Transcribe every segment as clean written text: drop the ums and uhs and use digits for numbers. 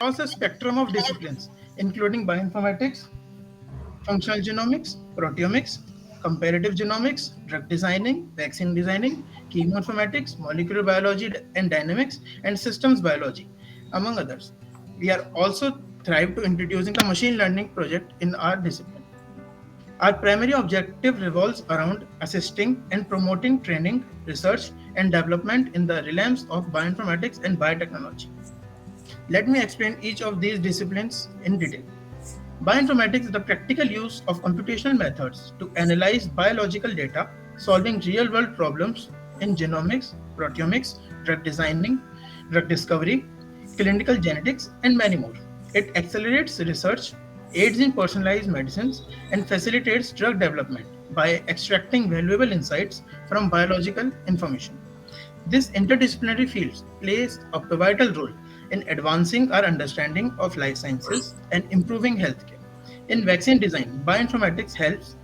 across a spectrum of disciplines, including bioinformatics, functional genomics, proteomics, comparative genomics, drug designing, vaccine designing, chemoinformatics, molecular biology and dynamics, and systems biology, among others. We are also thrive to introducing the machine learning project in our discipline. Our primary objective revolves around assisting and promoting training, research, and development in the realms of bioinformatics and biotechnology. Let me explain each of these disciplines in detail. Bioinformatics is the practical use of computational methods to analyze biological data, solving real world problems in genomics, proteomics, drug designing, drug discovery, clinical genetics, and many more. It accelerates research, aids in personalized medicines, and facilitates drug development by extracting valuable insights from biological information. This interdisciplinary field plays a pivotal role in advancing our understanding of life sciences and improving healthcare. In vaccine design, bioinformatics helps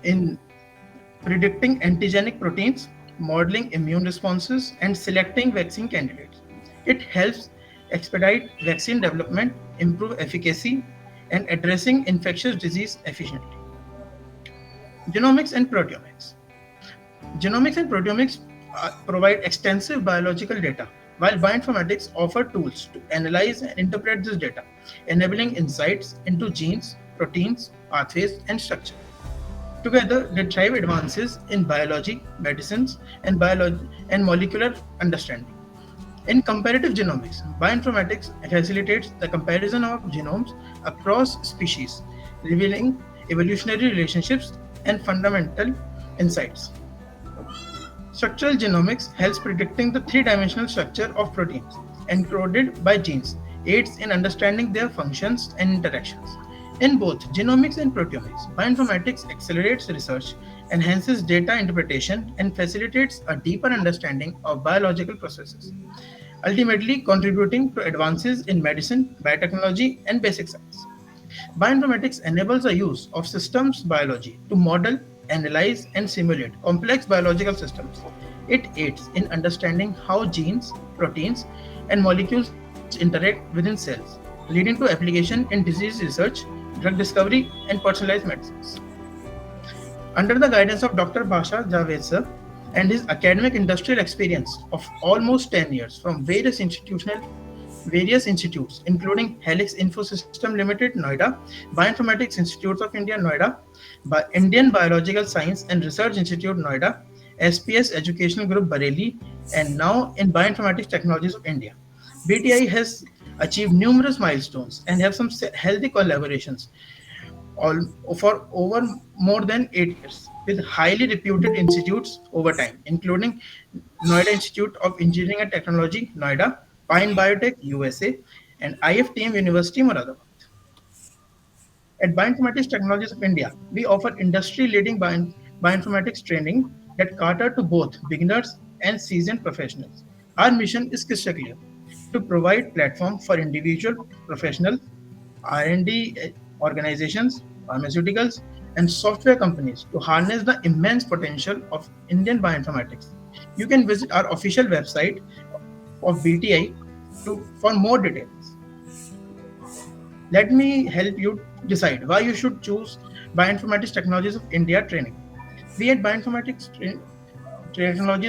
in predicting antigenic proteins, modeling immune responses, and selecting vaccine candidates. It helps expedite vaccine development, improve efficacy, and addressing infectious disease efficiently. Genomics and proteomics. Genomics and proteomics provide extensive biological data, while bioinformatics offer tools to analyze and interpret this data, enabling insights into genes, proteins, pathways, and structure. Together, they drive advances in biology, medicines, and molecular understanding. In comparative genomics, bioinformatics facilitates the comparison of genomes across species, revealing evolutionary relationships and fundamental insights. Structural genomics helps predicting the three-dimensional structure of proteins encoded by genes, aids in understanding their functions and interactions. In both genomics and proteomics, bioinformatics accelerates research, enhances data interpretation, and facilitates a deeper understanding of biological processes, ultimately contributing to advances in medicine, biotechnology, and basic science. Bioinformatics enables the use of systems biology to model, analyze, and simulate complex biological systems. It aids in understanding how genes, proteins, and molecules interact within cells, leading to application in disease research, drug discovery, and personalized medicines. Under the guidance of Dr. Basha Javed sir and his academic industrial experience of almost 10 years from various institutes, including Helix Infosystem Limited, Noida, Bioinformatics Institute of India, Noida, Indian Biological Science and Research Institute, Noida, SPS Educational Group, Bareilly, and now in Bioinformatics Technologies of India. BTI has achieved numerous milestones and have some healthy collaborations all, for over more than 8 years with highly reputed institutes over time, including Noida Institute of Engineering and Technology, Noida, Pine Biotech, USA, and IFTM University, Moradabad. At Bioinformatics Technologies of India, we offer industry-leading bioinformatics training that cater to both beginners and seasoned professionals. Our mission is crystal clear: to provide platform for individual, professional, R&D organizations, pharmaceuticals, and software companies to harness the immense potential of Indian bioinformatics. You can visit our official website of BTI for more details. Let me help you decide why you should choose Bioinformatics Technologies of India training. We at Technologies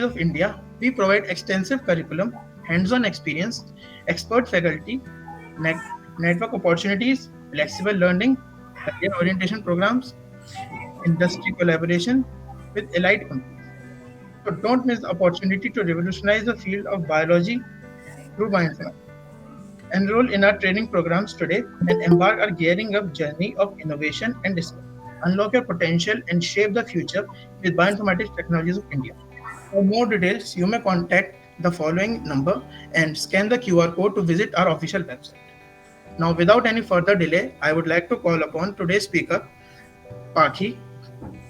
of India, we provide extensive curriculum, hands-on experience, expert faculty, net- network opportunities, flexible learning, career orientation programs, industry collaboration with elite companies. So don't miss the opportunity to revolutionize the field of biology through bioinformatics. Enroll in our training programs today and embark our gearing up journey of innovation and discovery. Unlock your potential and shape the future with Bioinformatics Technologies of India. For more details, you may contact the following number and scan the QR code to visit our official website. Now, without any further delay, I would like to call upon today's speaker, Pakhi,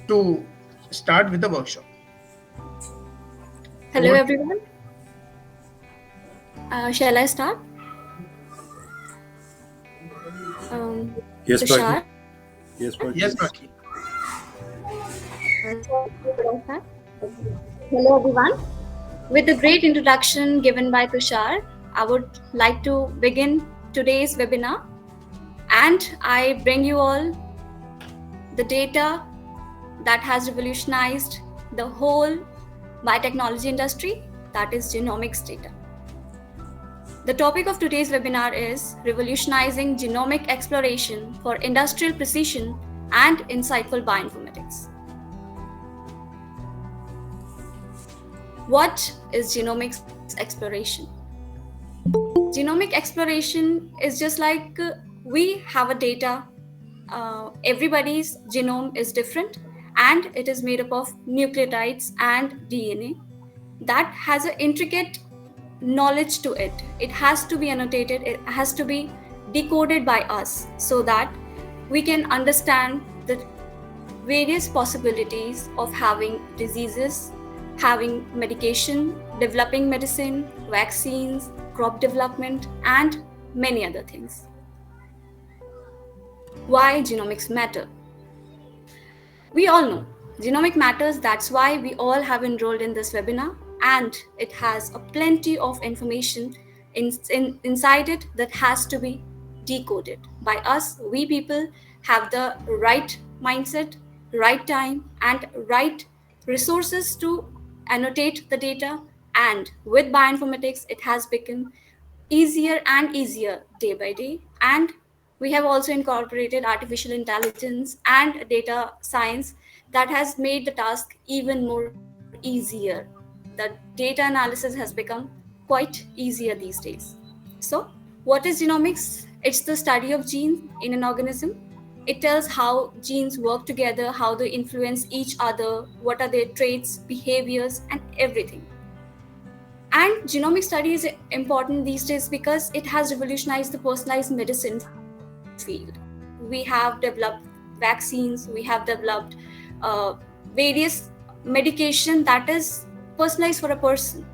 to start with the workshop. Hello everyone. Shall I start? Yes, Tushar. Paki. Yes, Paki. Yes, Pakhi. Hello everyone. With the great introduction given by Tushar, I would like to begin today's webinar, and I bring you all the data that has revolutionized the whole biotechnology industry, that is genomics data. The topic of today's webinar is Revolutionizing Genomic Exploration for Industrial Precision and Insightful Bioinformatics. What is genomics exploration? Genomic exploration is just like we have a data. Everybody's genome is different, and it is made up of nucleotides and DNA that has an intricate knowledge to it. It has to be annotated, it has to be decoded by us so that we can understand the various possibilities of having diseases, having medication, developing medicine, vaccines, crop development, and many other things. Why genomics matter? We all know genomic matters, that's why we all have enrolled in this webinar, and it has a plenty of information inside it that has to be decoded by us. We people have the right mindset, right time, and right resources to annotate the data. And with bioinformatics, it has become easier and easier day by day. And we have also incorporated artificial intelligence and data science that has made the task even more easier. The data analysis has become quite easier these days. So, what is genomics? It's the study of genes in an organism. It tells how genes work together, how they influence each other, what are their traits, behaviors, and everything. And genomic study is important these days because it has revolutionized the personalized medicine field. We have developed vaccines, we have developed various medication that is personalized for a person,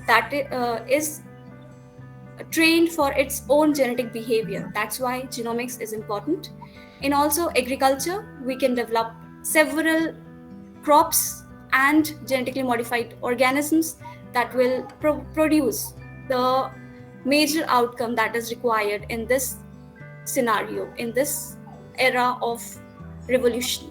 that is trained for its own genetic behavior. That's why genomics is important. In also agriculture, we can develop several crops and genetically modified organisms that will produce the major outcome that is required in this scenario, in this era of revolution.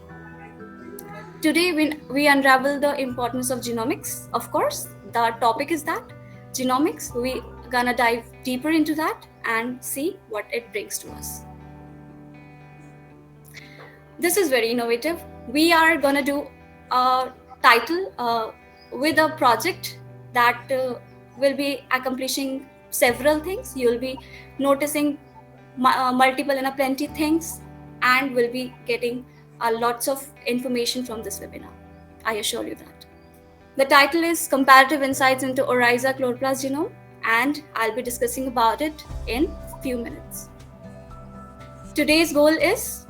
Today, we unravel the importance of genomics. Of course, the topic is that genomics. We gonna dive deeper into that and see what it brings to us. This is very innovative. We are gonna do a title with a project that will be accomplishing several things. You'll be noticing multiple and a plenty things, and will be getting lots of information from this webinar. I assure you that. The title is Comparative Insights into Oriza Chloroplast Genome, and I'll be discussing about it in few minutes. Today's goal is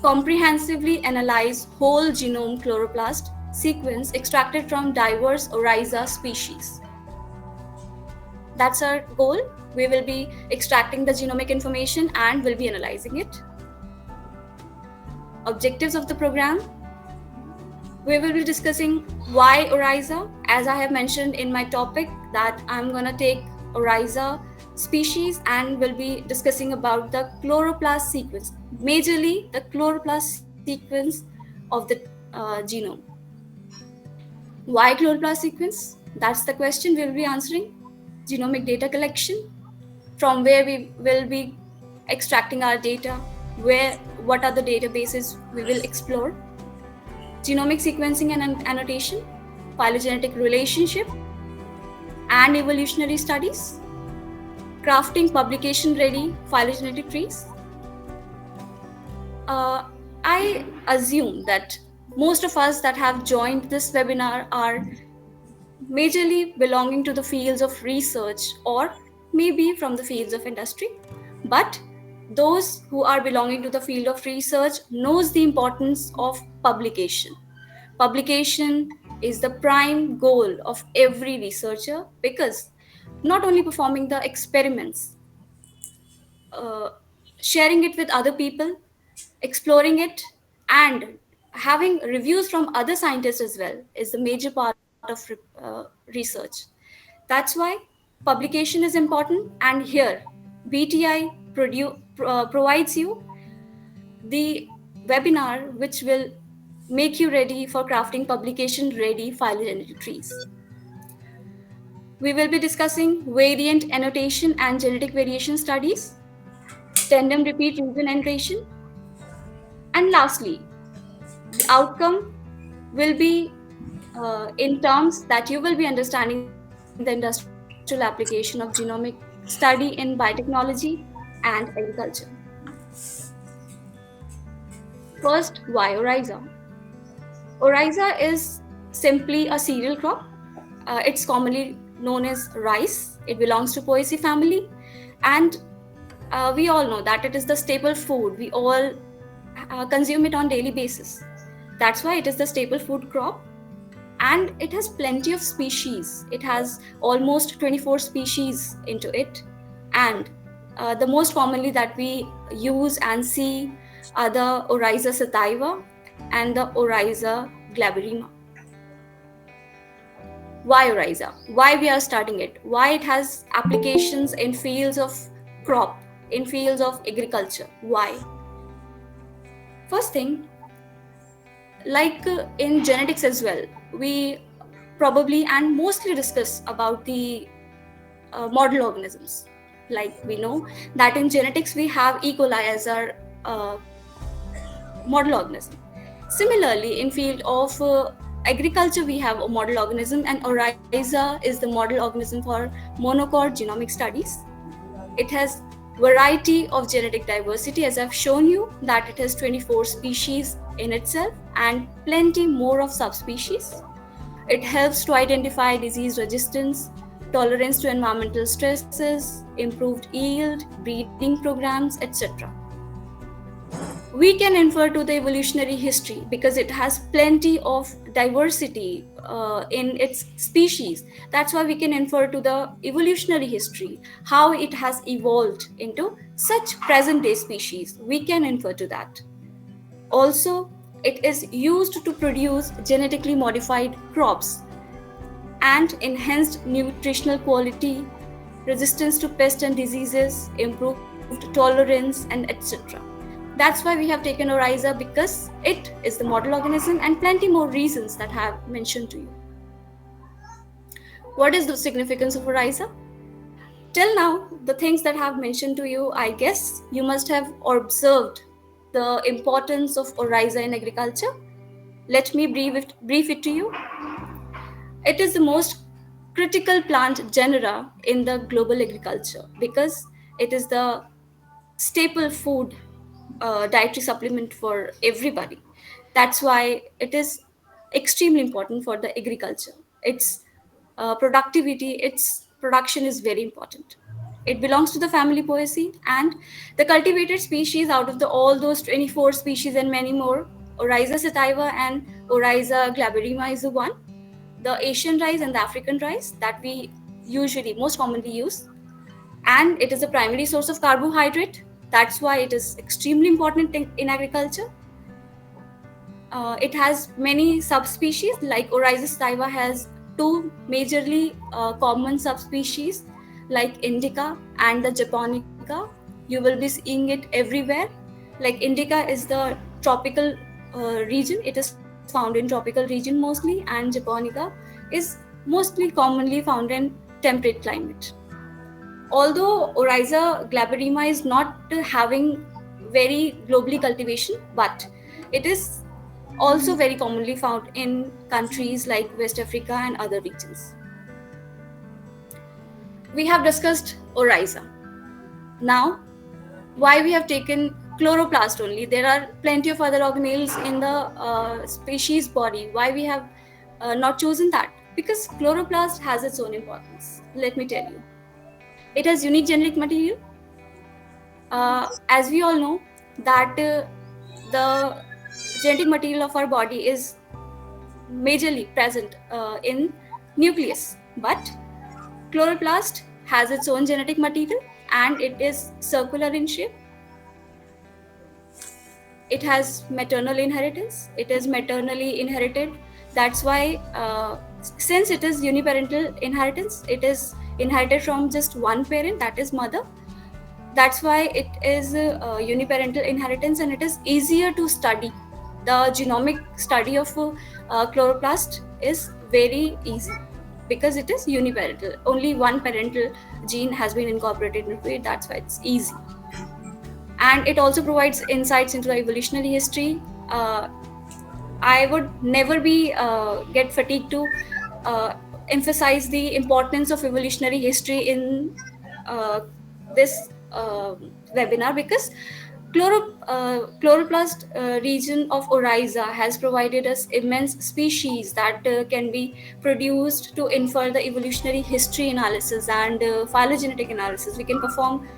comprehensively analyze whole genome chloroplast sequence extracted from diverse Oriza species. That's our goal. We will be extracting the genomic information and will be analyzing it. Objectives of the program: we will be discussing why Oriza, as I have mentioned in my topic that I'm gonna take Oriza species and will be discussing about the chloroplast sequence, majorly the chloroplast sequence of the genome. Why chloroplast sequence? That's the question we will be answering. Genomic data collection, from where we will be extracting our data, where what are the databases we will explore. Genomic sequencing and annotation, phylogenetic relationship and evolutionary studies, crafting publication ready phylogenetic trees. I assume that most of us that have joined this webinar are majorly belonging to the fields of research or maybe from the fields of industry. But those who are belonging to the field of research knows the importance of publication. Publication is the prime goal of every researcher, because not only performing the experiments, uh, sharing it with other people, exploring it, and having reviews from other scientists as well is the major part of research. That's why Publication is important, and here BTI provides you the webinar which will make you ready for crafting publication ready phylogenetic trees. We will be discussing variant annotation and genetic variation studies, tandem repeat region annotation, and lastly, the outcome will be in terms that you will be understanding the industrial application of genomic study in biotechnology and agriculture. First, why Oriza? Oriza is simply a cereal crop. It's commonly known as rice. It belongs to Poaceae family, and we all know that it is the staple food. We all consume it on daily basis. That's why it is the staple food crop, and it has plenty of species. It has almost 24 species into it, and the most commonly that we use and see are the Oryza sativa and the Oryza glaberrima. Why Oryza? Why we are starting it? Why it has applications in fields of crop, in fields of agriculture? Why? First thing, like in genetics as well, we probably and mostly discuss about the model organisms. Like we know that in genetics we have E. coli as our uh, model organism. Similarly, in field of agriculture, we have a model organism, and Oryza is the model organism for monocot genomic studies. It has variety of genetic diversity, as I've shown you that it has 24 species in itself and plenty more of subspecies. It helps to identify disease resistance, tolerance to environmental stresses, improved yield, breeding programs, etc. We can infer to the evolutionary history because it has plenty of diversity in its species. That's why we can infer to the evolutionary history, how it has evolved into such present day species. We can infer to that. Also, it is used to produce genetically modified crops and enhanced nutritional quality, resistance to pests and diseases, improved tolerance, and etc. That's why we have taken Oryza, because it is the model organism, and plenty more reasons that I have mentioned to you. What is the significance of Oryza? Till now, the things that I have mentioned to you, I guess you must have observed the importance of Oryza in agriculture. Let me brief it to you. It is the most critical plant genera in the global agriculture because it is the staple food dietary supplement for everybody. That's why it is extremely important for the agriculture. Its productivity, its production is very important. It belongs to the family Poaceae, and the cultivated species out of the all those 24 species and many more, Oryza sativa and Oryza glaberrima is the one. The Asian rice and the African rice that we usually most commonly use, and it is a primary source of carbohydrate. That's why it is extremely important in agriculture. It has many subspecies, like Oryza sativa has two majorly common subspecies, like Indica and the Japonica. You will be seeing it everywhere. Like Indica is the tropical region, it is found in tropical region mostly, and Japonica is mostly commonly found in temperate climate. Although Oryza glaberrima is not having very globally cultivation, but it is also very commonly found in countries like West Africa and other regions. We have discussed Oryza. Now, why we have taken chloroplast only? There are plenty of other organelles in the species body. Why we have not chosen that? Because chloroplast has its own importance. Let me tell you. It has unique genetic material. As we all know that the genetic material of our body is majorly present in nucleus, but chloroplast has its own genetic material, and it is circular in shape. It has maternal inheritance. It is maternally inherited. That's why since it is uniparental inheritance, it is inherited from just one parent, that is mother. That's why it is uniparental inheritance, and it is easier to study. The genomic study of chloroplast is very easy because it is uniparental. Only one parental gene has been incorporated into it. That's why it's easy. And it also provides insights into the evolutionary history. uh, I would never be get fatigued to uh, emphasize the importance of evolutionary history in uh, this webinar, because chloroplast region of Oriza has provided us immense species that can be produced to infer the evolutionary history analysis and phylogenetic analysis. We can perform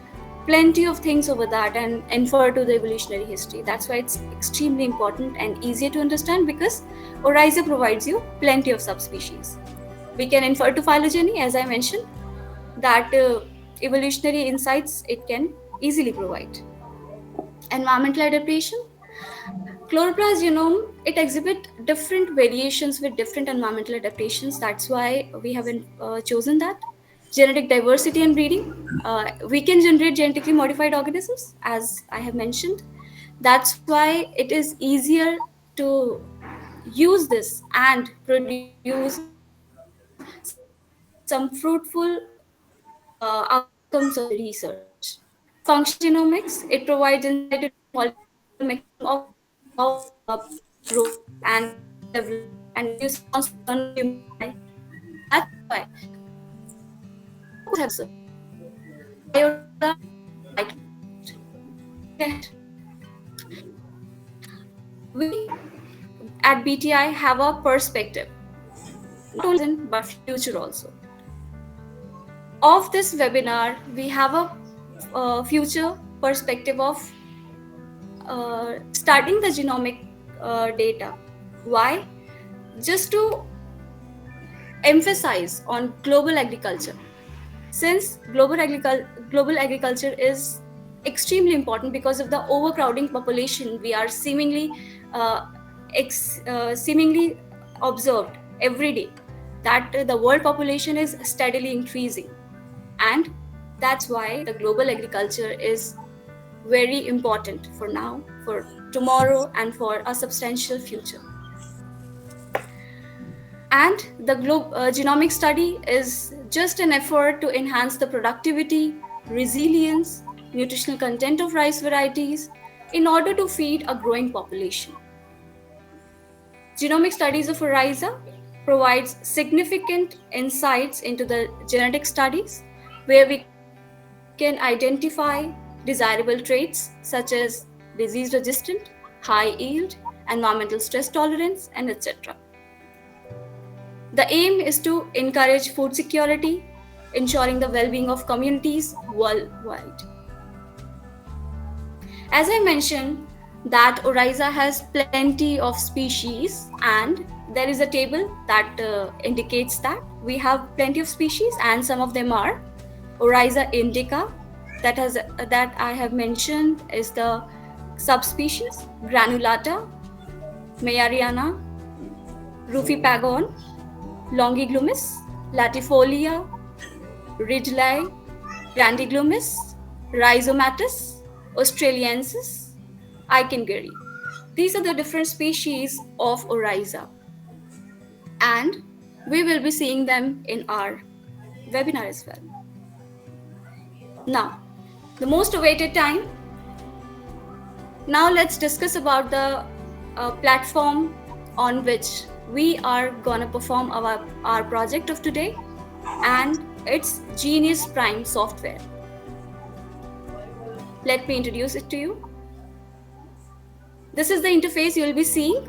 plenty of things over that and infer to the evolutionary history. That's why it's extremely important and easier to understand, because Oriza provides you plenty of subspecies. We can infer to phylogeny, as I mentioned, that evolutionary insights it can easily provide. Environmental adaptation. Chloroplast genome, it exhibit different variations with different environmental adaptations. That's why we have chosen that. Genetic diversity and breeding. We can generate genetically modified organisms, as I have mentioned. That's why it is easier to use this and produce some fruitful outcomes of the research. Functional genomics, it provides insight into the molecular mechanism of growth and development, and it gives us chance to learn from human eye. That's why. What else have we got? Biodata and microbiota. Moving ahead, we at BTI have a perspective, not only present but future also. Of this webinar, we have a future perspective of studying the genomic data. Why? Just to emphasize on global agriculture. Since global agriculture is extremely important because of the overcrowding population we are uh, seemingly observed every day, that the world population is steadily increasing, and that's why the global agriculture is very important for now, for tomorrow, and for a substantial future. And the genomic study is just an effort to enhance the productivity, resilience, nutritional content of rice varieties in order to feed a growing population. Genomic studies of Ariza provides significant insights into the genetic studies, where we can identify desirable traits such as disease resistant, high yield, environmental stress tolerance, and etc. The aim is to encourage food security, ensuring the well being of communities worldwide. As I mentioned, that Oriza has plenty of species, and there is a table that indicates that we have plenty of species, and some of them are Oriza indica, that I have mentioned is the subspecies, granulata, mayariana, rufipagon, longiglumis, latifolia, ridlei, grandiglumis, rhizomatus, australiensis, Ikengiri. These are the different species of Oriza, and we will be seeing them in our webinar as well. Now, the most awaited time. Now let's discuss about the platform on which we are gonna perform our project of today, and it's Genius Prime software. Let me introduce it to you. This is the interface you will be seeing.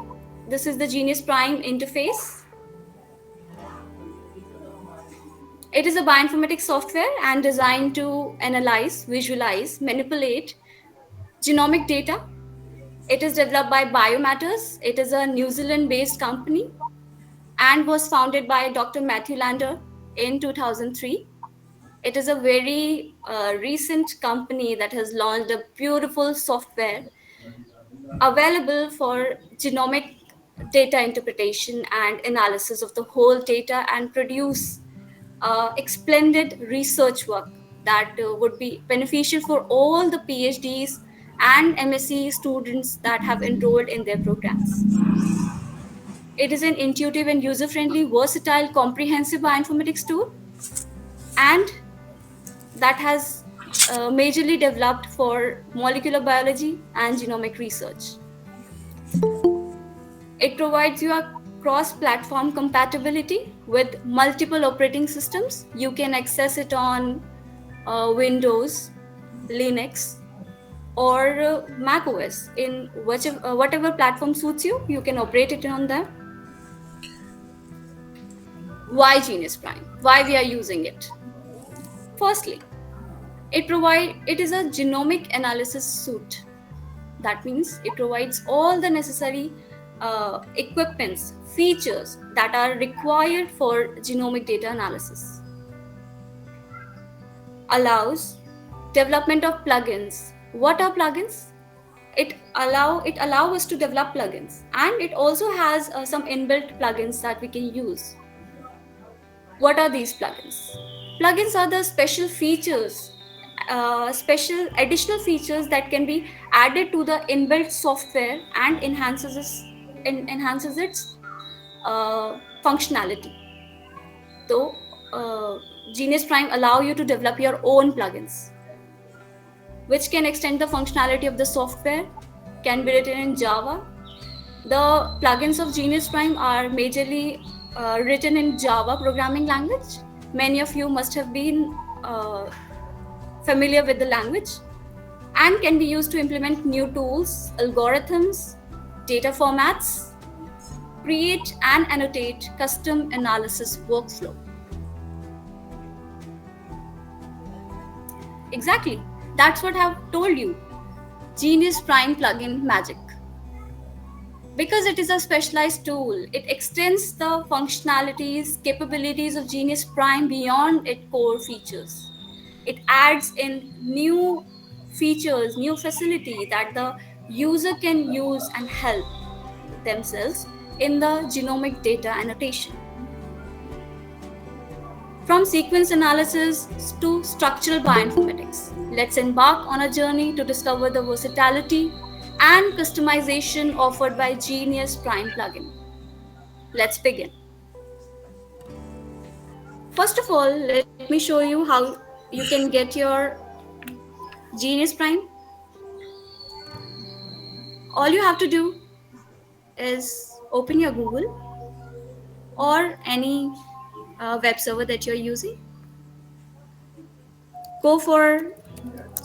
This is the Genius Prime interface. It is a bioinformatics software and designed to analyze, visualize, manipulate genomic data. It is developed by Biomatters. It is a New Zealand based company and was founded by Dr. Matthew Lander in 2003. It is a very recent company that has launched a beautiful software available for genomic data interpretation and analysis of the whole data, and produce splendid research work that would be beneficial for all the PhDs and MSc students that have enrolled in their programs. It is an intuitive and user friendly, versatile, comprehensive bioinformatics tool, and that has majorly developed for molecular biology and genomic research. It provides you a cross platform compatibility with multiple operating systems. You can access it on Windows, Linux, or Mac OS. In whatever platform suits you, you can operate it on there. Why Genius Prime? Why we are using it? Firstly, it is a genomic analysis suite. That means it provides all the necessary equipments, features that are required for genomic data analysis. Allows development of plugins. What are plugins? It allow us to develop plugins, and it also has some inbuilt plugins that we can use. What are these plugins? Plugins are the special features, special additional features that can be added to the inbuilt software and enhances its functionality. So, Genius Prime allow you to develop your own plugins, which can extend the functionality of the software, can be written in Java. The plugins of Genius Prime are majorly written in Java programming language. Many of you must have been familiar with the language, and can be used to implement new tools, algorithms, data formats, create and annotate custom analysis workflow. Exactly. That's what I've told you. Genius Prime plugin magic. Because it is a specialized tool, it extends the functionalities, capabilities of Genius Prime beyond its core features. It adds in new features, new facility that the user can use and help themselves in the genomic data annotation. From sequence analysis to structural bioinformatics, let's embark on a journey to discover the versatility and customization offered by Genius Prime plugin. Let's begin. First of all, let me show you how you can get your Genius Prime. All you have to do is open your Google or any web server that you're using. Go for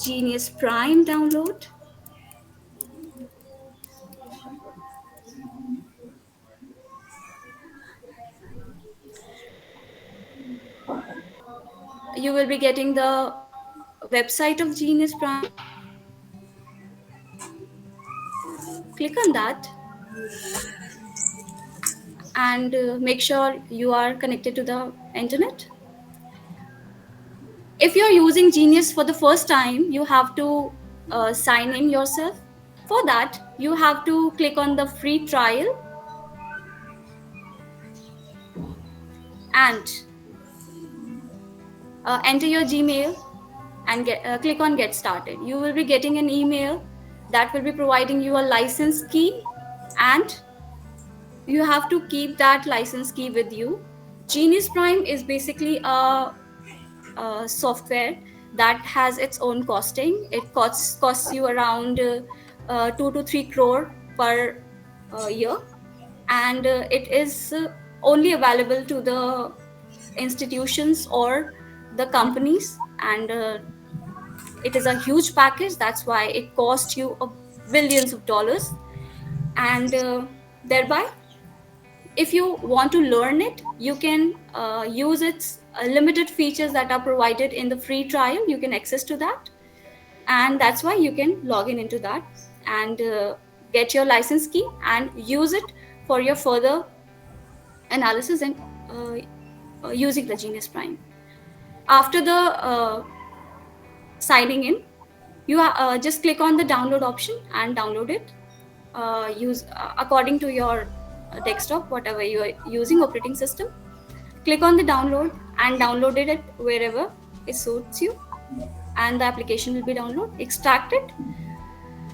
Genius Prime download. You will be getting the website of Genius Prime. Click on that and make sure you are connected to the internet. If you're using Genius for the first time, you have to sign in yourself. For that, you have to click on the free trial and enter your Gmail and click on Get Started. You will be getting an email that will be providing you a license key, and you have to keep that license key with you. Genius Prime is basically a software that has its own costing. It costs you around 2 to 3 crore per year, and it is only available to the institutions or the companies, and it is a huge package. That's why it costs you billions of dollars, and thereby, if you want to learn it, you can use its limited features that are provided in the free trial. You can access to that, and that's why you can log in into that and get your license key and use it for your further analysis and using the Genius Prime. After the signing in, you just click on the download option and download it. Use according to your desktop, whatever you are using operating system. Click on the download and downloaded it wherever it suits you, and the application will be downloaded. Extract it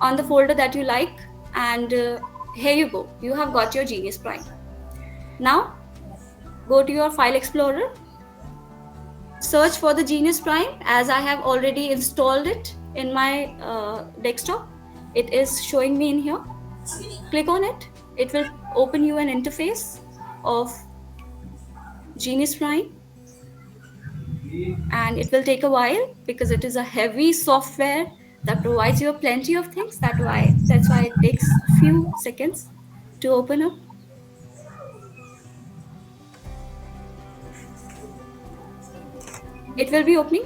on the folder that you like, and here you go. You have got your Genius Prime. Now go to your file explorer, search for the Genius Prime as I have already installed it in my desktop. It is showing me in here. Click on it. It will open you an interface of Genius Prime, and it will take a while because it is a heavy software that provides you plenty of things. That's why it takes few seconds to open up. It will be opening.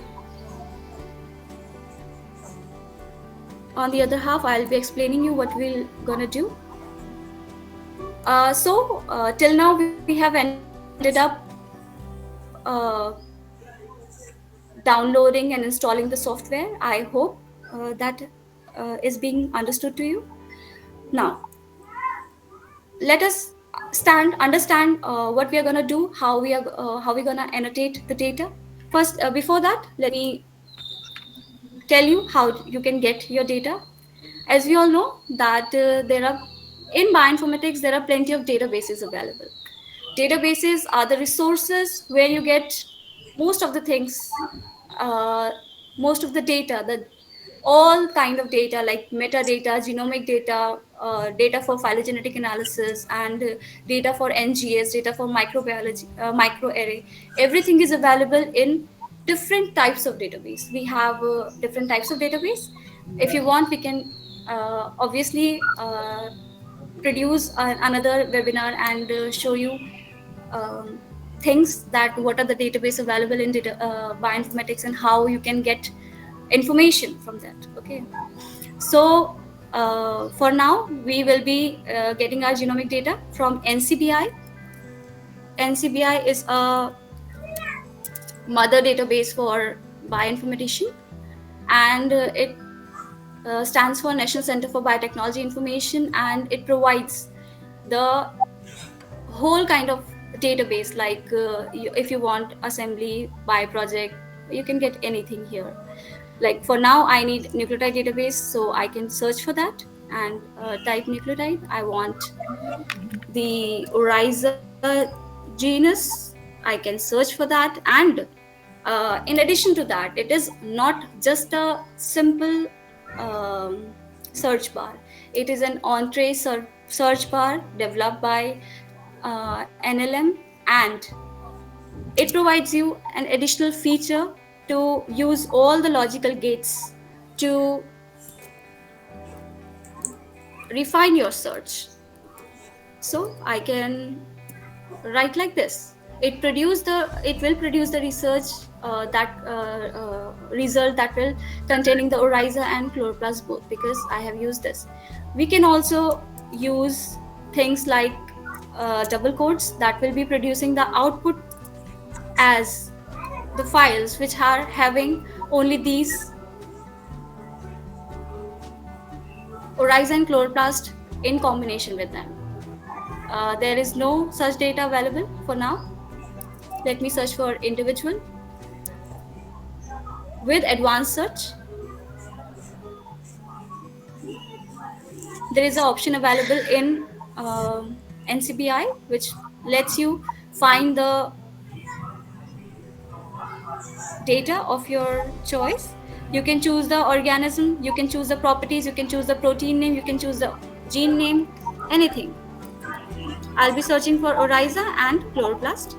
On the other half, I'll be explaining you what we're gonna do. Till now we have ended up uh, downloading and installing the software. I hope that is being understood to you. Now let us understand what we are going to do, how we're going to annotate the data. First, before that, let me tell you how you can get your data. As we all know that there are in bioinformatics there are plenty of databases available. Databases are the resources where you get most of the things, uh, most of the data, the all kind of data like metadata, genomic data, data for phylogenetic analysis, and data for NGS, data for microbiology, microarray. Everything is available in different types of database. We have different types of database. If you want, we can obviously produce another webinar and show you um, things that what are the database available in bioinformatics and how you can get information from that. Okay, so for now we will be getting our genomic data from NCBI. NCBI is a mother database for bioinformatician, and it stands for National Center for Biotechnology Information, and it provides the whole kind of database like if you want assembly by project, you can get anything here. Like for now I need nucleotide database, so I can search for that and type nucleotide. I want the Oriza genus, I can search for that. And in addition to that, it is not just a simple um, search bar. It is an entree search bar developed by NLM, and it provides you an additional feature to use all the logical gates to refine your search. So I can write like this. It will produce the research that result that will containing the Oriza and chloroplast both, because I have used this. We can also use things like double quotes that will be producing the output as the files which are having only these Oriza and chloroplast in combination with them. There is no such data available for now. Let me search for individual. With advanced search, there is an option available in NCBI which lets you find the data of your choice. You can choose the organism, you can choose the properties, you can choose the protein name, you can choose the gene name, anything. I'll be searching for Oriza and chloroplast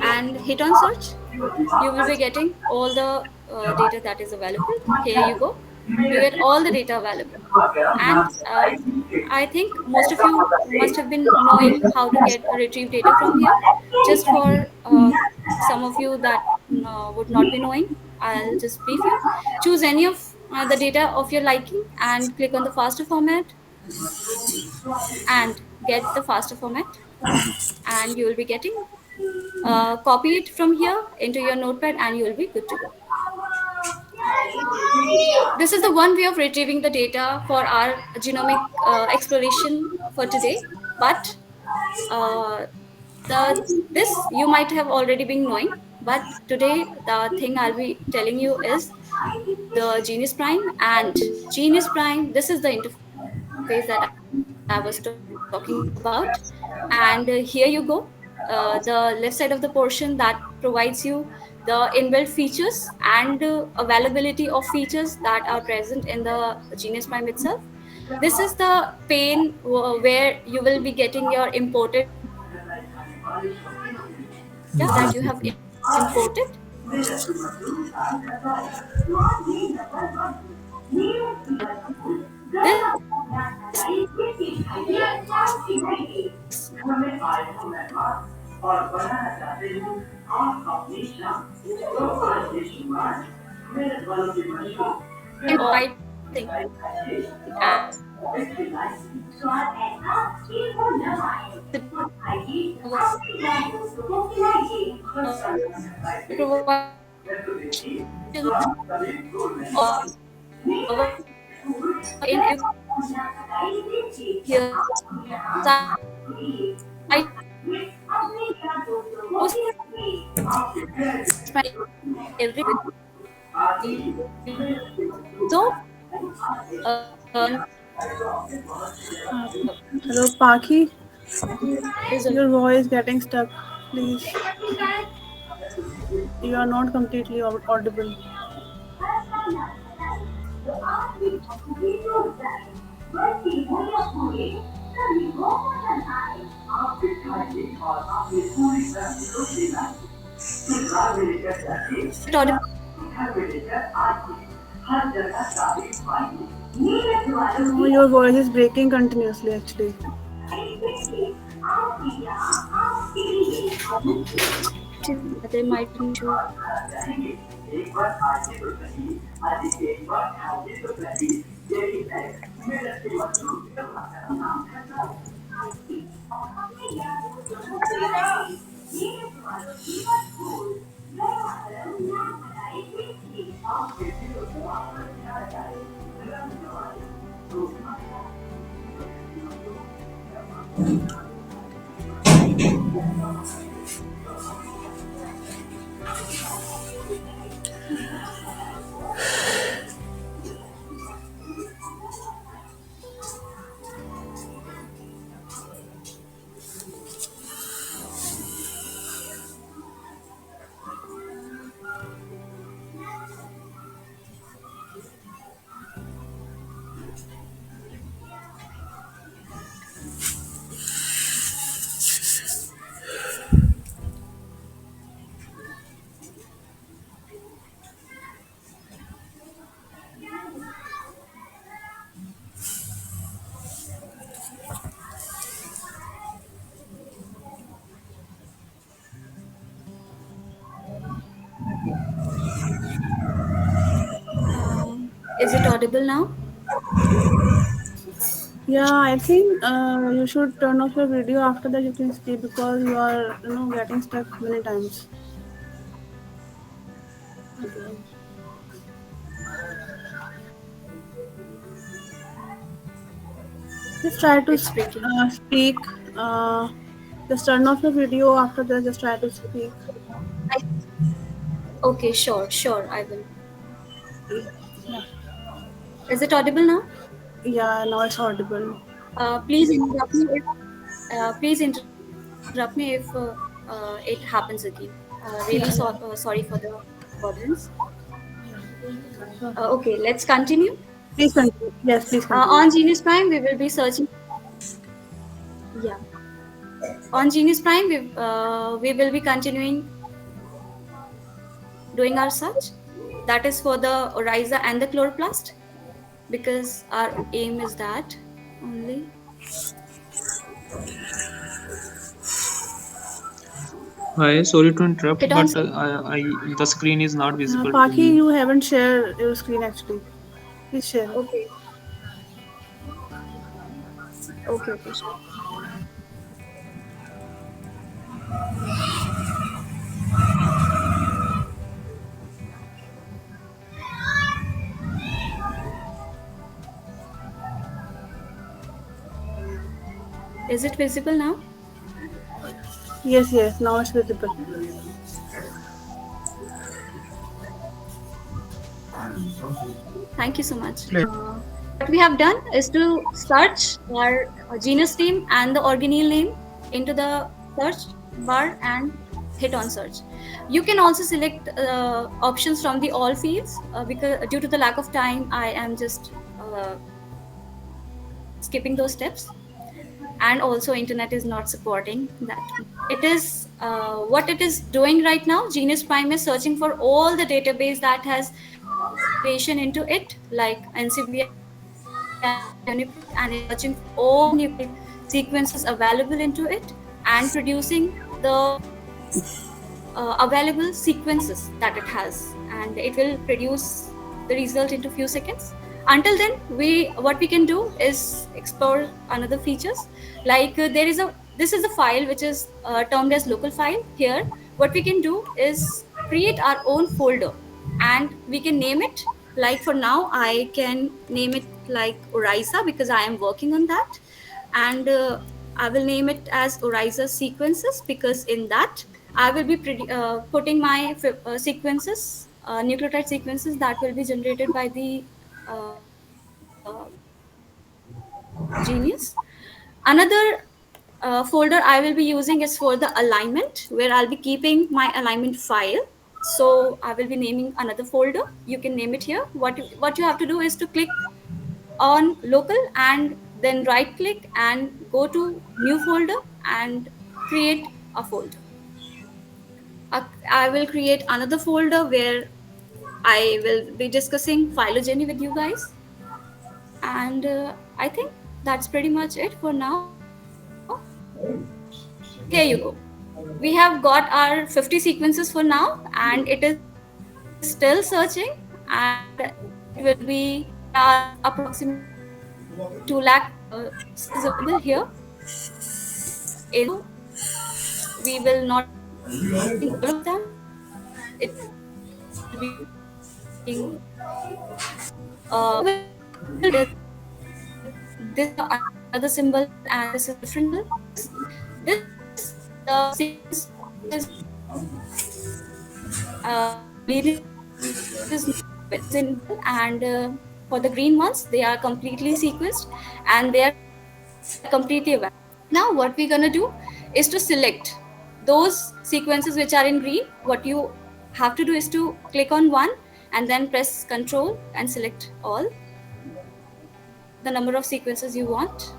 and hit on search. You will be getting all the data that is available. Here you go. You get all the data available. And I think most of you must have been knowing how to get retrieve data from here. Just for some of you that would not be knowing, I'll just brief you. Choose any of the data of your liking and click on the faster format and get the faster format, and you will be getting copy it from here into your notepad and you will be good to go. This is the one way of retrieving the data for our genomic exploration for today. But Uh, the this you might have already been knowing, but today the thing I'll be telling you is the Genius Prime. And Genius Prime, this is the interface that I was talking about. And here you go. The left side of the portion that provides you the inbuilt features and availability of features that are present in the Genius Prime itself. This is the pane where you will be getting your imported data that you have imported. Hello, Paki. Your voice getting stuck. Please, you are not completely audible. Is it audible? No, your voice is breaking continuously. Actually, There might be issue. Is it audible now? yeah, I think you should turn off your video after that. You can speak because you are, getting stuck many times. Again. Just try to It's breaking. speak. Uh, just turn off your video after that. Just try to speak. Okay, sure, I will. Yeah, Is it audible now? yeah, now it's audible. Please interrupt me if it happens again. Really Yeah, yeah. sorry for the inconvenience. Sure. Okay, let's continue. Please continue. Yes, please continue. On Genius Prime, we will be searching. Yeah, on Genius Prime, we will be continuing doing our search. That is for the Oriza and the chloroplast, because our aim is that only. Hi, sorry to interrupt, Hit on. but the screen is not visible to Paki, me. you haven't shared your screen actually. Please share. Okay, okay. Is it visible now? Yes, yes, now it's visible. Thank you so much. Clear. What we have done is to search our genus name and the organelle name into the search bar and hit on search. You can also select options from the all fields, because due to the lack of time I am just skipping those steps, and also internet is not supporting that. It is what it is doing right now. Genus Prime is searching for all the database that has variation into it, like NCBI, Bioinformatics, Uniprot, and it's searching for all the nucleotide sequences available into it and producing the available sequences that it has, and it will produce the result into few seconds. Until then, we what we can do is explore another features, like there is a this is a file which is termed as local file. Here what we can do is create our own folder, and we can name it, like for now I can name it like Oriza because I am working on that. And I will name it as Oriza sequences, because in that I will be putting my sequences, nucleotide sequences that will be generated by the genius. Another folder I will be using is for the alignment, where I'll be keeping my alignment file. So I will be naming another folder. You can name it here. What you have to do is to click on local and then right click and go to new folder and create a folder. I will create another folder where I will be discussing phylogeny with you guys. And I think that's pretty much it for now. Here you go. We have got our 50 sequences for now, and it is still searching, and it will be, there are approximately 2 lakh sequences available here in the file. We will not be discussing all of them. It will be being we will discuss this is another symbol and this is a different symbol. This is the sequence which is leading to this symbol, and for the green ones they are completely sequenced and they are completely available. Now what we're gonna do is to select those sequences which are in green. What you have to do is to click on one and then press Control and select all the number of sequences you want.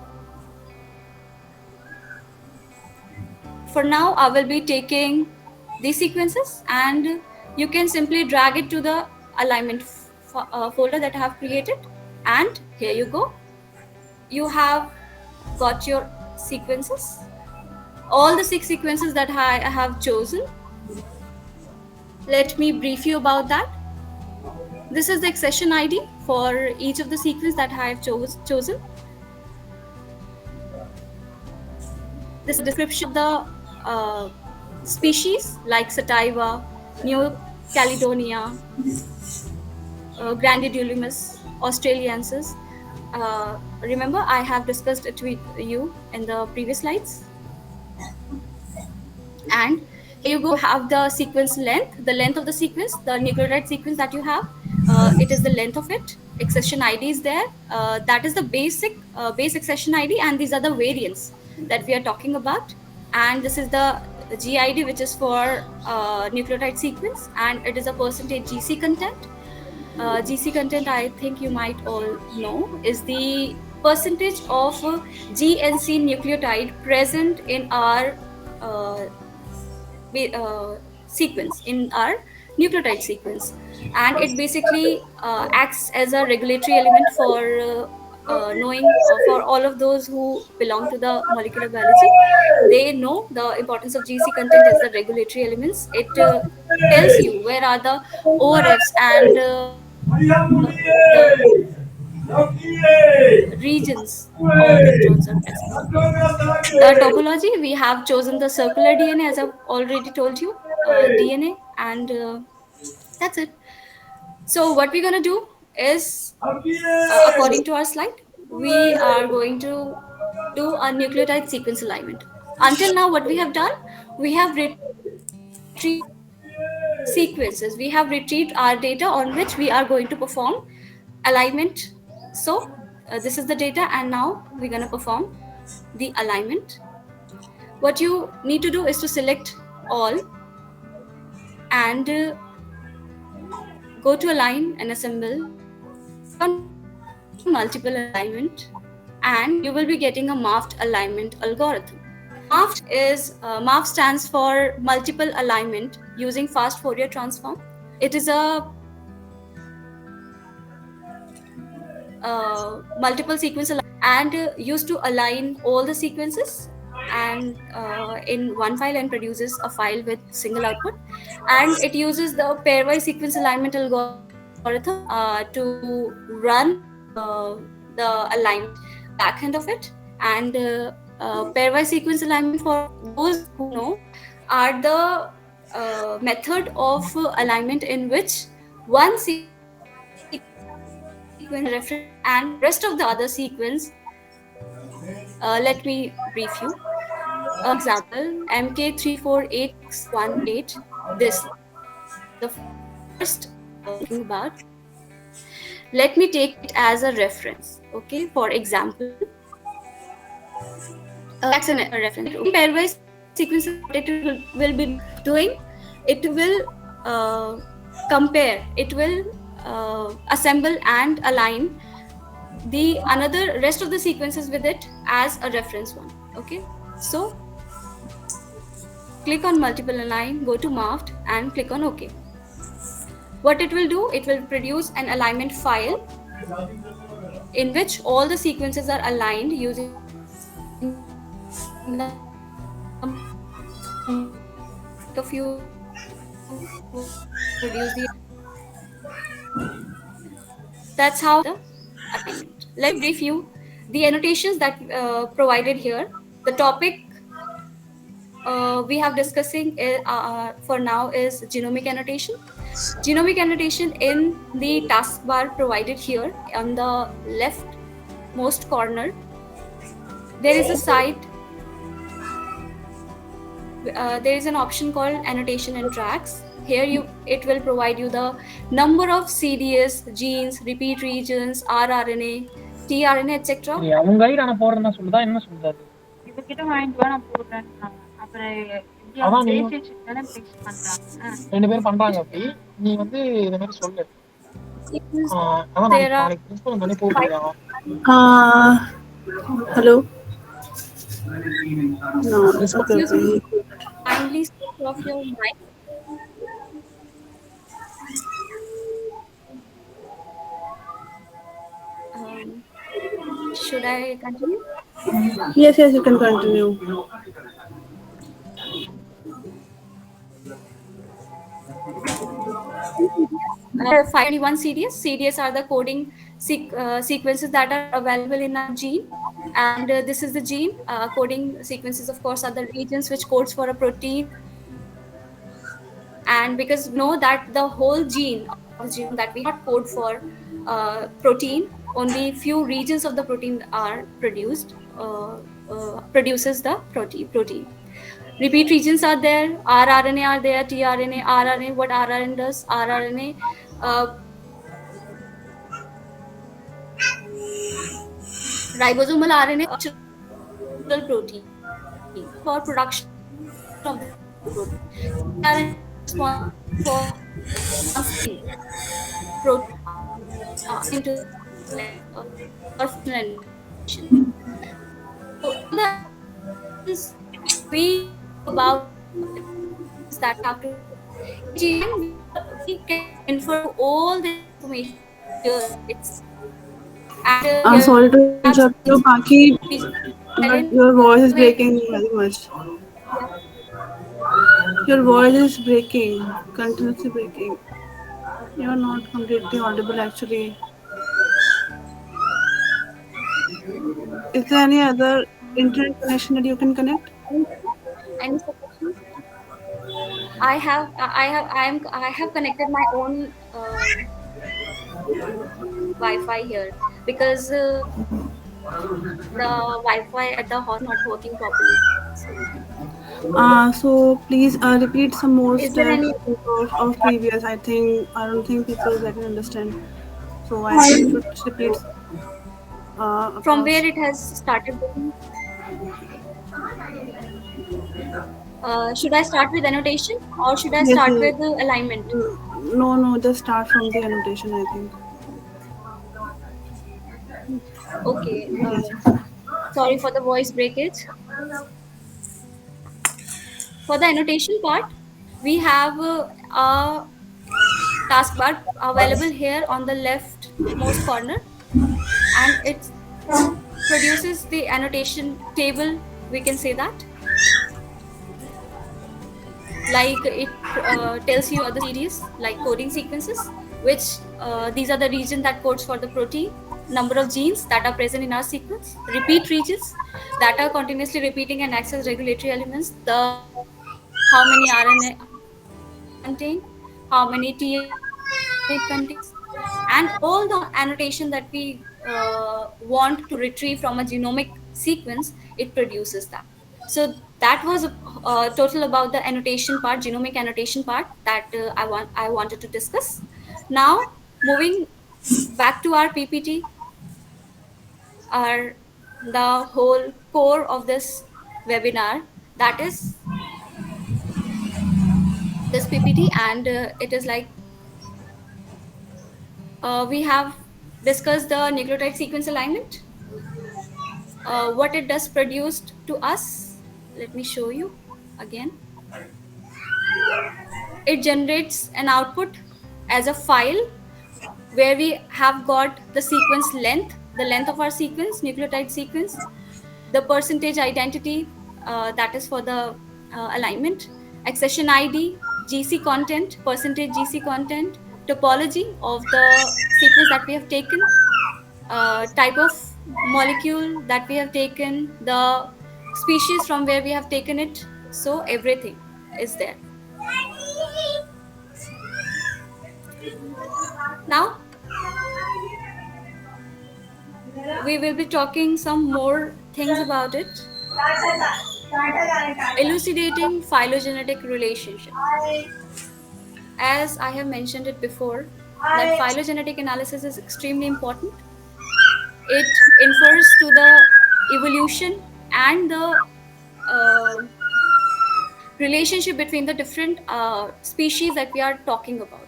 For now I will be taking these sequences, and you can simply drag it to the alignment folder that I have created, and here you go. You have got your sequences, all the 6 sequences that I have chosen. Let me brief you about that. This is the accession ID for each of the sequence that I have chosen. This is the description of the species, like Sativa, New Caledonia, Grandidulumus, Australiensis. Remember, I have discussed it with you in the previous slides. And here you go, you have the sequence length, the length of the sequence, the nucleotide sequence that you have. It is the length of it. Accession ID is there. That is the base accession ID, and these are the variants that we are talking about. And this is the GID, which is for nucleotide sequence, and it is a percentage GC content. GC content, I think you might all know, is the percentage of GNC nucleotide present in our uh, sequence, in our nucleotide sequence. And it basically acts as a regulatory element for knowing, for all of those who belong to the molecular biology. They know the importance of GC content as the regulatory elements. It tells you where are the ORFs and the regions all the introns are present. The topology, we have chosen the circular DNA, as I've already told you, DNA, and that's it. So what we're going to do is, according to our slide, we are going to do a nucleotide sequence alignment. Until now what we have done, We have retrieved sequences. We have retrieved our data on which we are going to perform alignment. So this is the data, and now we're going to perform the alignment. What you need to do is to select all and go to align and assemble, click on multiple alignment, and you will be getting a mapped alignment algorithm. MAF stands for multiple alignment using fast Fourier transform. It is a multiple sequence alignment and used to align all the sequences and in one file and produces a file with single output. And it uses the pairwise sequence alignment algorithm to run the alignment on the back end of it. And pairwise sequence alignment, for those who know, are the method of alignment in which one sequence is assigned as a reference and rest of the other sequence. Let me brief you. For example, MK348618, this the first sequence we are talking about. Let me take it as a reference. Okay, for example, that's a reference. Okay. Pairwise sequence alignment, what it will be doing, it will compare, it will assemble and align the another rest of the sequences with it as a reference one. Okay, so click on multiple align, go to mapped and click on OK. What it will do, it will produce an alignment file in which all the sequences are aligned using the multiple alignment algorithm. It will take a few seconds to produce the. That's how the alignment. Let me brief you the annotations that provided here. The topic we have discussing for now is genomic annotation. Genomic annotation in the taskbar provided here on the leftmost corner. There is a site. There is an option called annotation and tracks. Here it will provide you the number of CDS, genes, repeat regions, rRNA, tRNA, etc. அவங்க guide ஆனா போடுறேன்னா சொல்லுதா என்ன சொல்லுது இவகிட்ட வாங்கிட்டு வா நான் போடுறேன் அப்புறம் எப்படி அவங்க பேசி வச்சுட்டு தானே பேசி பண்றாங்க ரெண்டு பேரும் பண்றாங்க அப்படி நீ வந்து இந்த மாதிரி சொல்லு அதான் There are நாளைக்கு பிரின்சிபல் வந்தோடனே கூப்பிடுறேன் Hello. No. excuse me, kindly switch off your mic. Should I continue? Yes, you can continue. 521 CDS. CDS are the coding sequences that are available in our gene. And this is the gene. Coding sequences, of course, are the regions which codes for a protein. And because we know that the whole gene of the genome that we cannot code for protein, only few regions of the protein are produces the protein. Repeat regions are there, rRNA are there, tRNA, rRNA. What rRNA does? rRNA ribosomal RNA structural protein for production of the structural protein. tRNA is responsible for transferring protein into the cell for functional information. So all the annotations we know about is the annotations that we have to do. In GM, we can infer all this information here itself. And here Sorry to we have interrupt you, Paki, wherein but your voice is we breaking very much. Your voice is breaking, continuously breaking. You are not completely audible actually. Is there any other internet connection that you can connect? any suggestions? I have connected my own Wi-Fi here because the Wi-Fi at the hall is not working properly. So So please repeat some more Is there steps any of previous. I don't think people can understand. So I think you should repeat from across. where it has started working? Should I start with annotation or should I Yes, start yes. with alignment? No, no, just start from the annotation, I think. Okay. Yes, yes. Sorry for the voice breakage. For the annotation part, we have a taskbar available here on the leftmost corner, and it produces the annotation table. We can say that, like it tells you other series like coding sequences, which these are the region that codes for the protein, number of genes that are present in our sequence, repeat regions that are continuously repeating and access regulatory elements, the how many RNA contain, how many TA it contains, and all the annotation that we want to retrieve from a genomic sequence, it produces that. So that was total about the annotation part, genomic annotation part that I wanted to discuss. Now, moving back to our PPT, our the whole core of this webinar, that is this PPT, and it is like we have discussed the nucleotide sequence alignment, what it does produced to us. Let me show you again. It generates an output as a file where we have got the sequence length, the length of our sequence, nucleotide sequence, the percentage identity, that is for the alignment, accession ID, GC content, percentage GC content, topology of the sequence that we have taken, type of molecule that we have taken, the species from where we have taken it. So everything is there. Now we will be talking some more things about it, elucidating phylogenetic relationship. As I have mentioned it before, that phylogenetic analysis is extremely important. It infers to the evolution and the relationship between the different species that we are talking about.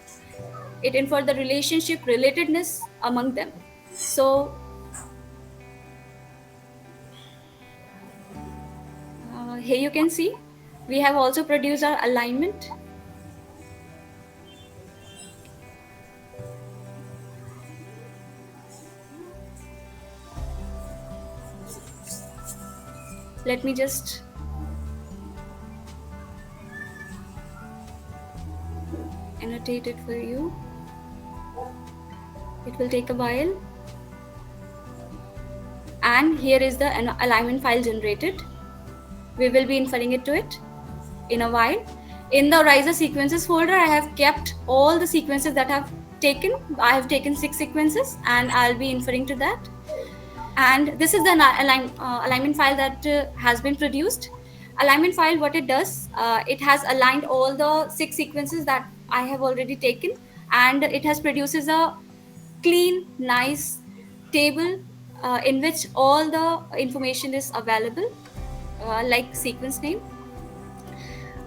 It infers the relationship, relatedness among them. So here you can see we have also produced our alignment. Let me just annotate it for you. It will take a while. And here is the alignment file generated. We will be inferring it to it in a while. In the riser sequences folder, I have kept all the sequences that I've taken. I have taken 6 sequences and I'll be inferring to that. And this is the alignment file that has been produced. Alignment file, what it does, it has aligned all the 6 sequences that I have already taken, and it has produces a clean, nice table in which all the information is available, like sequence name.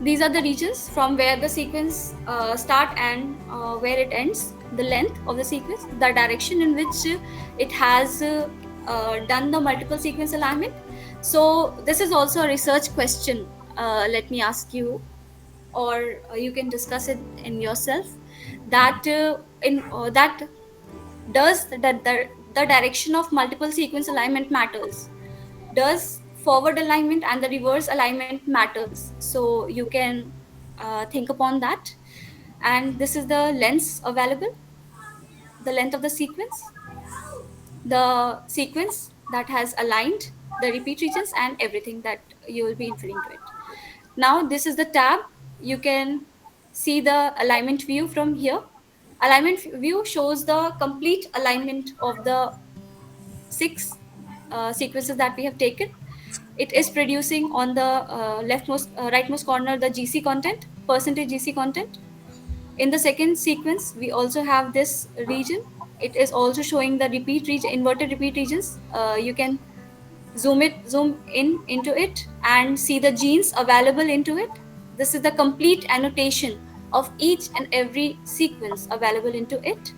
These are the regions from where the sequence start and where it ends, the length of the sequence, the direction in which it has done the multiple sequence alignment. So this is also a research question. Let me ask you, or you can discuss it in yourself. That in that does the direction of multiple sequence alignment matters? Does forward alignment and the reverse alignment matters? So you can think upon that. And this is the lengths available, the length of the sequence that has aligned the repeat regions and everything that you will be inferring to it. Now this is the tab. You can see the alignment view from here. Alignment view shows the complete alignment of the 6 sequences that we have taken. it is producing on the rightmost corner the GC content, percentage GC content. In the second sequence, we also have this region. It is also showing the repeat region, inverted repeat regions. You can zoom in into it and see the genes available into it. This is the complete annotation of each and every sequence available into it.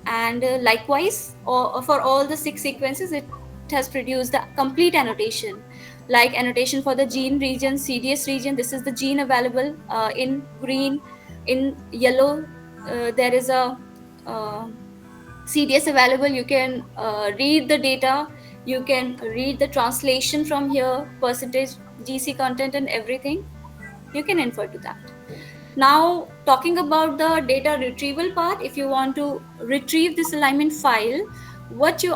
And likewise, for all the 6 sequences, it has produced the complete annotation, like annotation for the gene region, CDS region. This is the gene available in green. In yellow, there is a uh, CDS available. You can read the data, you can read the translation from here, percentage GC content and everything. You can infer to that. Now, talking about the data retrieval part, if you want to retrieve this alignment file, what you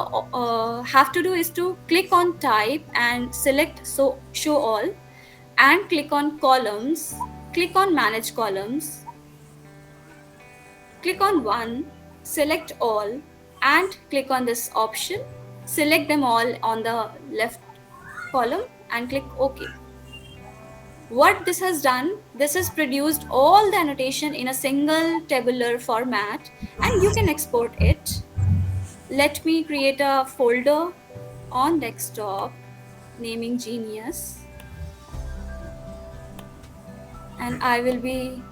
have to do is to click on type and select show all, and click on columns, click on manage columns, click on one, select all, and click on this option, select them all on the left column, and click OK. What this has done, this has produced all the annotation in a single tabular format, and you can export it. Let me create a folder on desktop naming Genius, and I will be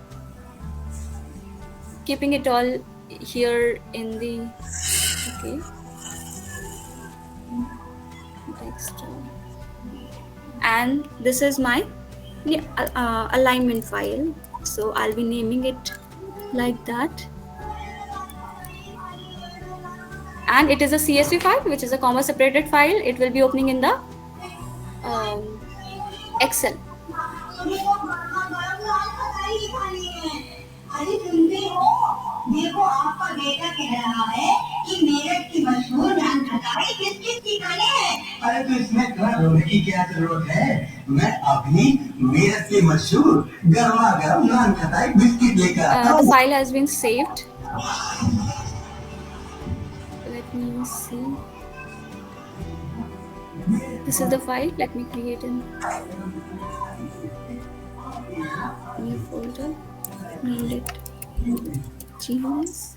keeping it all here in the desktop. And this is my alignment file, so I'll be naming it like that. And it is a CSV file, which is a comma separated file. It will be opening in the Excel. देखो आपका बेटा कह रहा है कि मेरठ की मशहूर नान खटाई किस की खाने है। अरे तो इसमें घर होने की क्या जरूरत है। मैं अभी मेरठ की मशहूर गर्मा गर्म नान खटाई बिस्किट लेकर आता हूं। The file has been saved. Let me see. This is the file. Let me create a new folder. Name it Genius.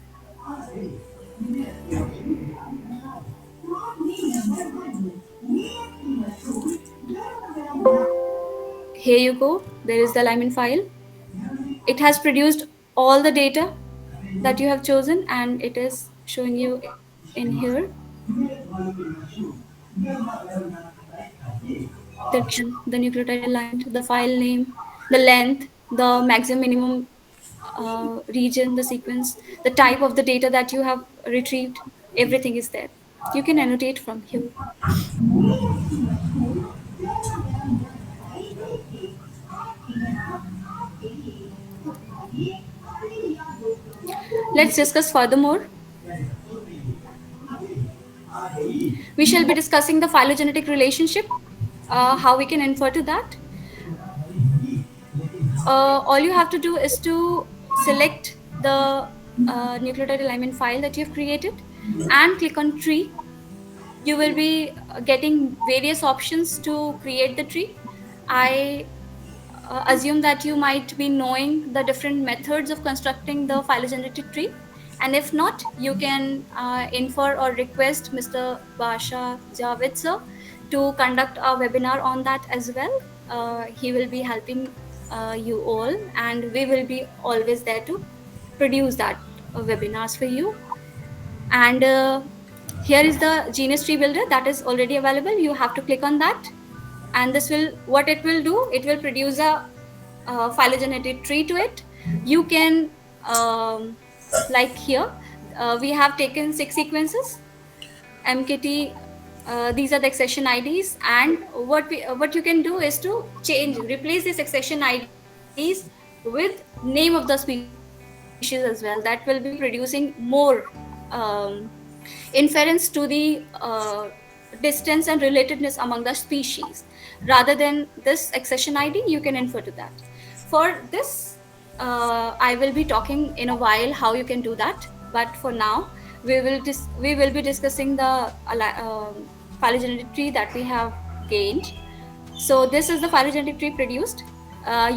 Here you go. There is the alignment file. It has produced all the data that you have chosen, and it is showing you in here the direction, the nucleotide aligned, the file name, the length, the maximum minimum region, the sequence, the type of the data that you have retrieved. Everything is there. You can annotate from here. Let's discuss furthermore. We shall be discussing the phylogenetic relationship, how we can infer to that. All you have to do is to select the nucleotide alignment file that you have created and click on tree. You will be getting various options to create the tree. I assume that you might be knowing the different methods of constructing the phylogenetic tree, and if not, you can infer or request Mr. Basha Javed sir to conduct a webinar on that as well. He will be helping you all, and we will be always there to produce that webinars for you. And here is the Genius Tree Builder that is already available. You have to click on that, and this will, what it will do, it will produce a phylogenetic tree to it. You can like here we have taken 6 sequences MKT. These are the accession IDs, and what you can do is to replace these accession IDs with name of the species as well. That will be producing more inference to the distance and relatedness among the species. Rather than this accession ID, you can infer to that. For this, I will be talking in a while how you can do that. But for now, we will be discussing the phylogenetic tree that we have gained. So this is the phylogenetic tree produced.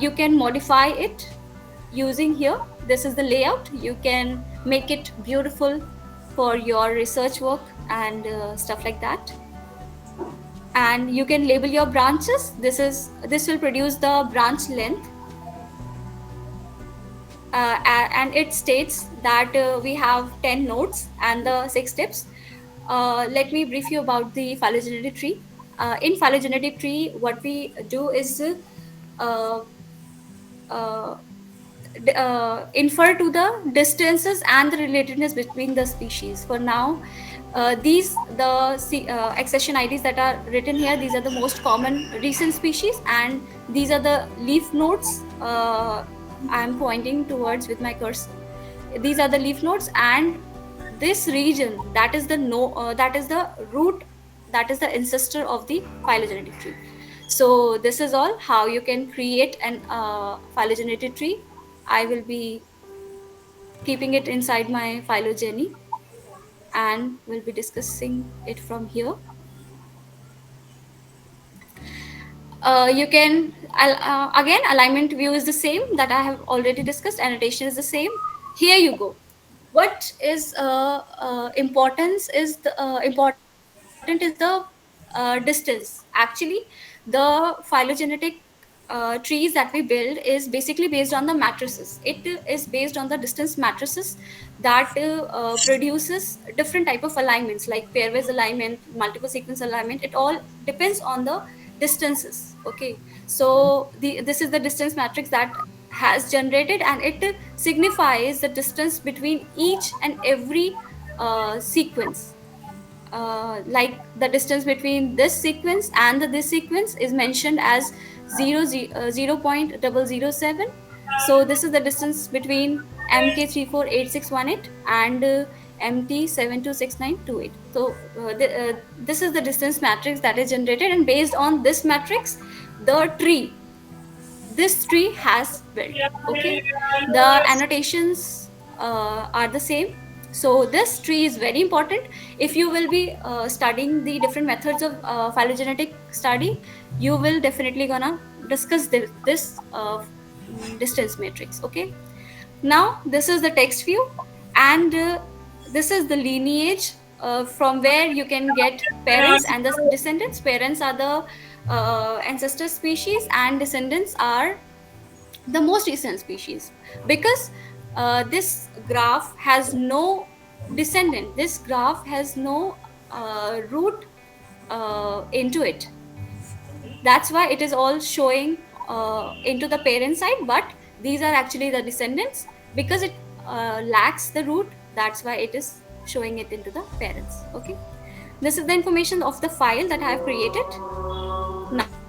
You can modify it using here. This is the layout. You can make it beautiful for your research work and stuff like that. And you can label your branches. This will produce the branch length, and it states that we have 10 nodes and the 6 steps. Let me brief you about the phylogenetic tree. In phylogenetic tree, what we do is uh, uh, infer to the distances and the relatedness between the species. For now, accession IDs that are written here, these are the most common recent species, and these are the leaf nodes I am pointing towards with my cursor. These are the leaf nodes, and this region, that is the that is the root, that is the ancestor of the phylogenetic tree. So this is all how you can create an phylogenetic tree. I will be keeping it inside my phylogeny and we'll be discussing it from here. You can again, alignment view is the same that I have already discussed. Annotation is the same. Here you go. What is important is the distance. Actually, the phylogenetic trees that we build is basically based on the matrices. It is based on the distance matrices that produces different type of alignments like pairwise alignment, multiple sequence alignment. It all depends on the distances. Okay, so this is the distance matrix that has generated, and it signifies the distance between each and every sequence. Like the distance between this sequence and this sequence is mentioned as 0.007. So this is the distance between MK348618 and MT726928. So this is the distance matrix that is generated, and based on this matrix, the tree this tree has built. Okay, the annotations are the same. So this tree is very important. If you will be studying the different methods of phylogenetic study, you will definitely gonna discuss this distance matrix. Okay, now this is the text view, and this is the lineage from where you can get parents and the descendants. Parents are the ancestor species, and descendants are the most recent species. Because this graph has no descendant, this graph has no root into it. That's why it is all showing into the parent side, but these are actually the descendants. Because it lacks the root, that's why it is showing it into the parents. Okay, this is the information of the file that I have created.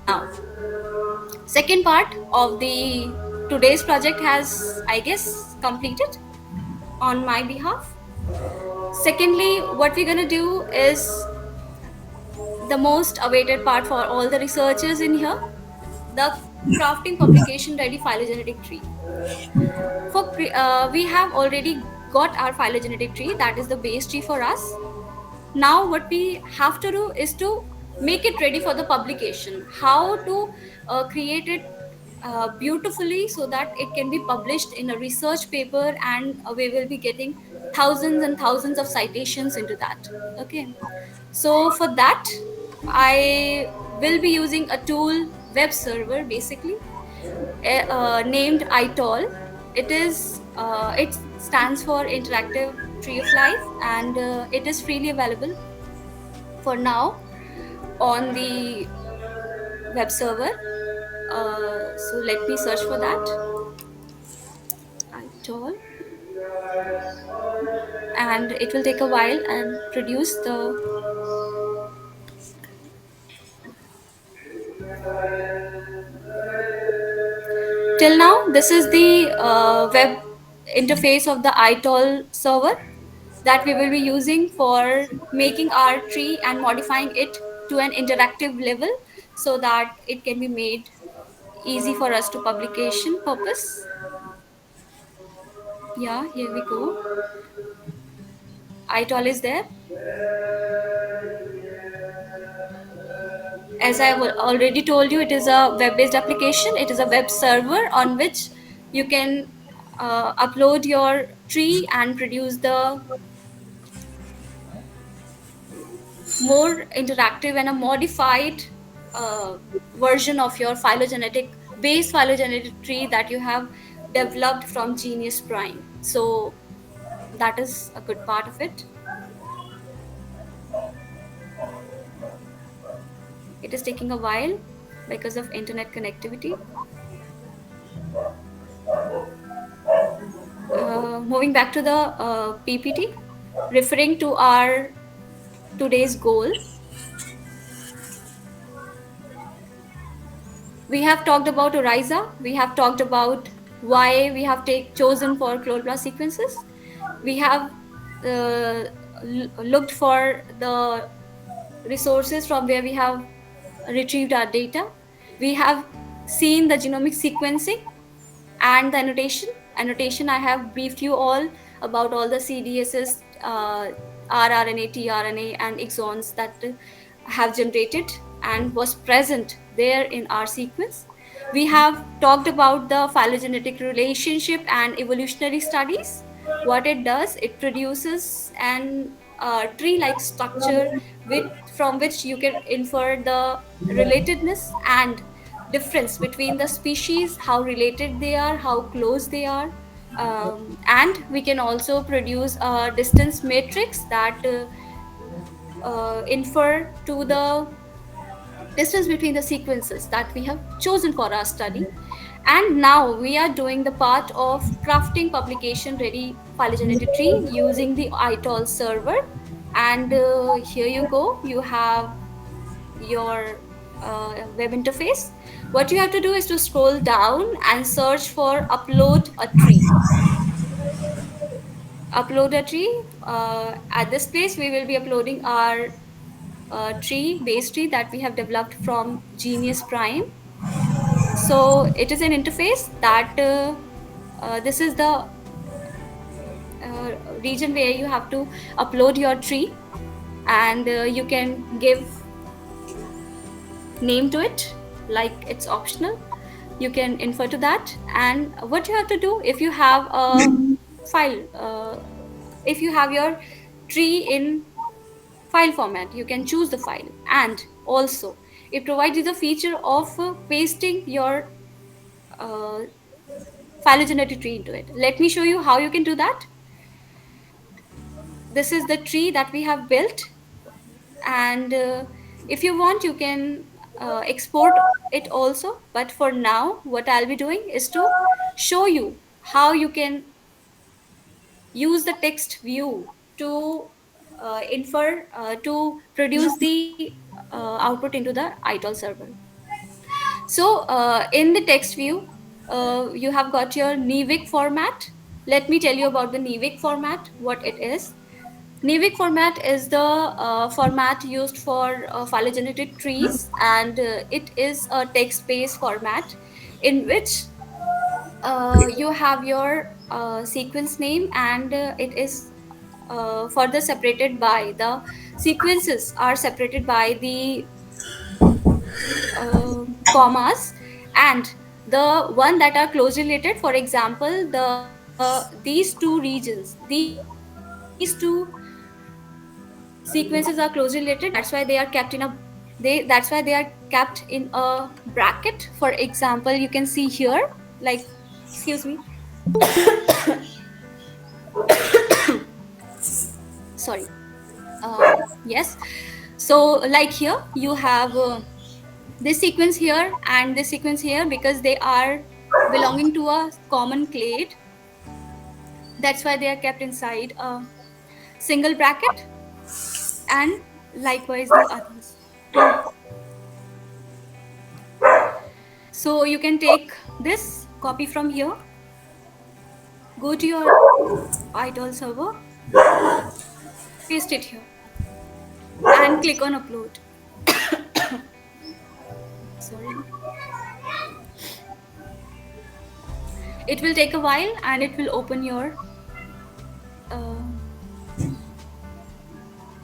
Now, second part of the today's project has, I guess, completed on my behalf. Secondly, what we're going to do is the most awaited part for all the researchers in here, the crafting publication ready phylogenetic tree. We have already got our phylogenetic tree, that is the base tree for us. Now what we have to do is to make it ready for the publication. How to create it beautifully so that it can be published in a research paper, and we will be getting thousands and thousands of citations into that. Okay, so for that I will be using a tool, web server basically, named ITOL. It stands for Interactive Tree of Life, and it is freely available for now on the web server. So let me search for that. ITOL, and it will take a while and produce the. Till now, this is the web interface of the ITOL server that we will be using for making our tree and modifying it to an interactive level so that it can be made easy for us to publication purpose. Yeah, here we go. ITOL is there. As I already told you, it is a web-based application. It is a web server on which you can upload your tree and produce the more interactive and a modified uh, version of your phylogenetic base phylogenetic tree that you have developed from Genius Prime. So that is a good part of it. It is taking a while because of internet connectivity. Moving back to the PPT, referring to our today's goal, we have talked about Oriza. We have talked about why we have chosen for chloroplast sequences. We have uh, looked for the resources from where we have retrieved our data. We have seen the genomic sequencing and the annotation. I have briefed you all about all the CDSs, rRNA, tRNA, and exons that have generated and was present there in our sequence. We have talked about the phylogenetic relationship and evolutionary studies. What it does, it produces an tree like structure with, from which you can infer the relatedness and difference between the species, how related they are, how close they are. And we can also produce a distance matrix that infer to the distance between the sequences that we have chosen for our study. And now we are doing the part of crafting publication ready phylogenetic tree using the ITOL server. And here you go, you have your web interface. What you have to do is to scroll down and search for upload a tree. Upload a tree. At this place, we will be uploading our tree, base tree that we have developed from Genius Prime. So it is an interface that this is the region where you have to upload your tree, and you can give name to it, like it's optional. You can infer to that. And what you have to do, if you have a file, if you have your tree in file format, you can choose the file. And also it provides you the feature of pasting your uh, phylogenetic tree into it. Let me show you how you can do that. This is the tree that we have built. And if you want, you can export it also, but for now what I'll be doing is to show you how you can use the text view to infer to produce the output into the ITOL server. So in the text view, you have got your NEVIC format. Let me tell you about the NEVIC format, what it is. NEVIC format is the format used for phylogenetic trees, and it is a text-based format in which you have your sequence name, and it is further separated by the sequences are separated by the commas, and the one that are closely related, for example, these two regions, these two sequences are closely related. That's why they are kept in a that's why they are kept in a bracket. For example, you can see here, like, excuse me, sorry. Yes, so like here you have this sequence here and this sequence here, because they are belonging to a common clade. That's why they are kept inside a single bracket, and likewise the others. So you can take this, copy from here, go to your ITOL server, paste it here, and click on upload. Sorry. It will take a while and it will open your uh,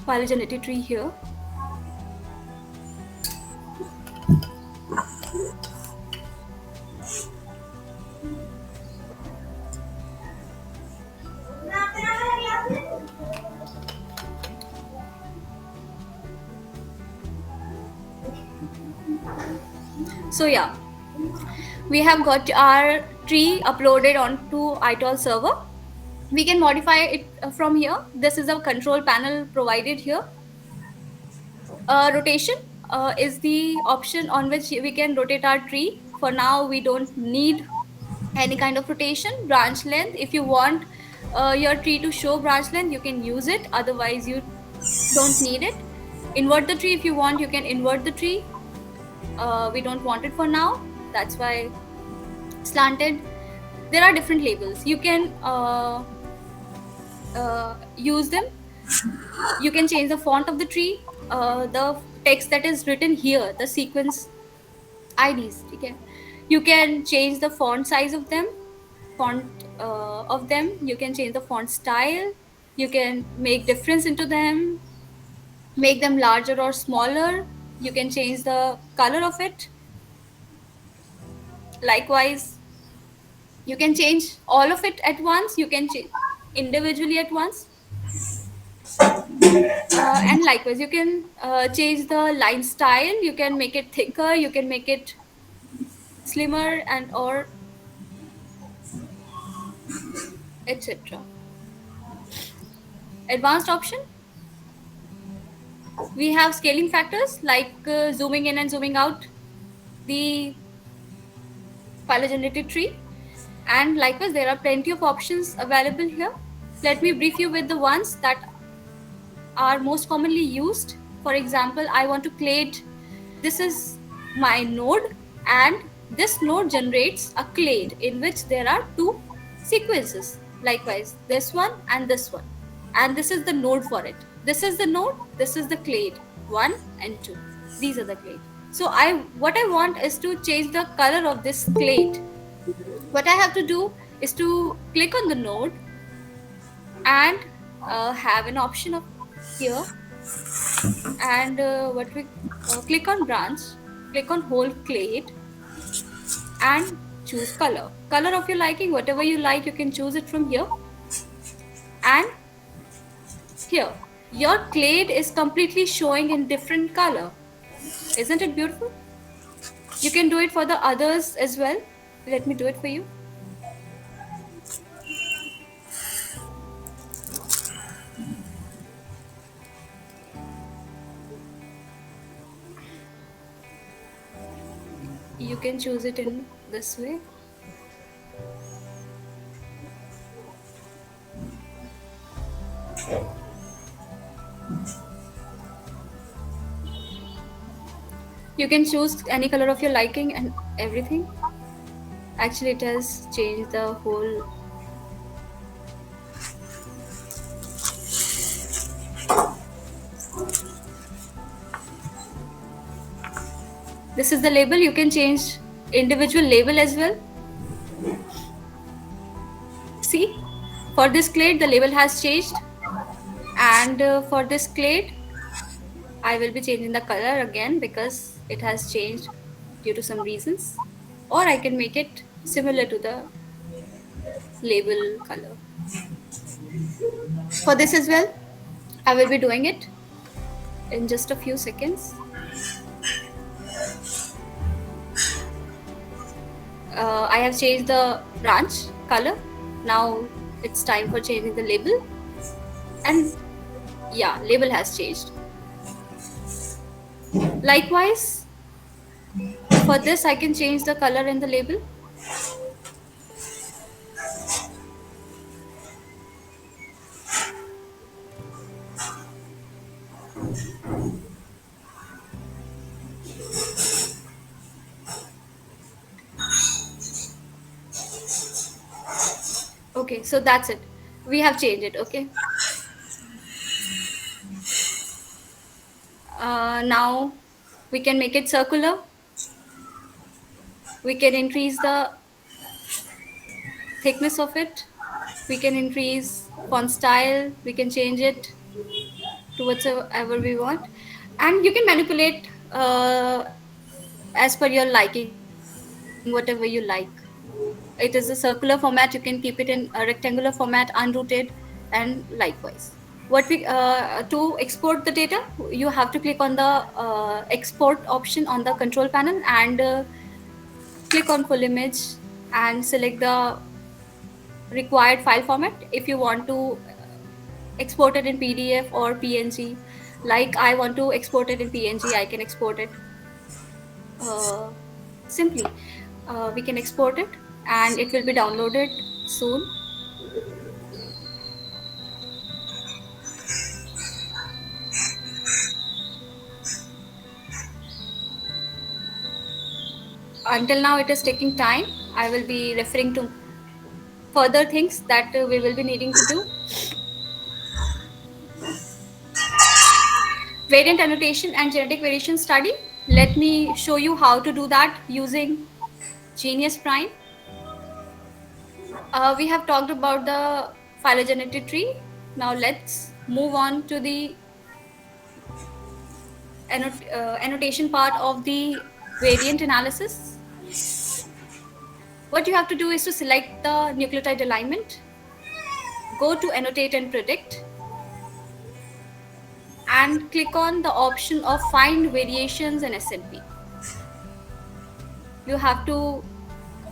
phylogenetic tree here. So yeah, we have got our tree uploaded onto itol server. We can modify it from here. This is a control panel provided here. Rotation is the option on which we can rotate our tree. For now we don't need any kind of rotation. Branch length, if you want your tree to show branch length, you can use it, otherwise you don't need it. Invert the tree, if you want you can invert the tree. We don't want it for now, that's why slanted. There are different labels, you can use them. You can change the font of the tree, the text that is written here, the sequence IDs. Okay, you can change the font size of them, font of them. You can change the font style. You can make difference into them, make them larger or smaller. You can change the color of it. Likewise, you can change all of it at once. You can change individually at once. And likewise, you can change the line style. You can make it thicker. You can make it slimmer and or etc. Advanced option, we have scaling factors like zooming in and zooming out the phylogenetic tree. And likewise, there are plenty of options available here. Let me brief you with the ones that are most commonly used. For example, I want to clade. This is my node, and this node generates a clade in which there are two sequences. Likewise, this one and this one. And this is the node for it. This is the node, this is the clade 1 and 2. These are the clade. So what I want is to change the color of this clade. What I have to do is to click on the node and have an option of here, and what we click on branch, click on whole clade and choose color of your liking, whatever you like you can choose it from here. And here your clade is completely showing in different color. Isn't it beautiful? You can do it for the others as well. Let me do it for you. You can choose it in this way. You can choose any color of your liking and everything. Actually, it has changed the whole. This is the label. You can change individual label as well. See, for this clade the label has changed, and for this clade I will be changing the color again because it has changed due to some reasons, or I can make it similar to the label color. For this as well, I will be doing it in just a few seconds. I have changed the branch color. Now it's time for changing the label, and yeah, label has changed. Likewise, for this I can change the color in the label. Okay, so that's it. We have changed it. Okay. Now we can make it circular. We can increase the thickness of it. We can increase font style. We can change it to whatever we want, and you can manipulate as per your liking, whatever you like. It is a circular format. You can keep it in a rectangular format, unrooted, and likewise. What we to export the data, you have to click on the export option on the control panel, and click on full image and select the required file format. If you want to export it in PDF or PNG, like I want to export it in PNG, I can export it uh, simply. We can export it and it will be downloaded soon. Until now, it is taking time. I will be referring to further things that we will be needing to do. Variant annotation and genetic variation study. Let me show you how to do that using Genius Prime. We have talked about the phylogenetic tree. Now let's move on to the annotation part of the variant analysis. What you have to do is to select the nucleotide alignment, go to annotate and predict, and click on the option of find variations in SNP. You have to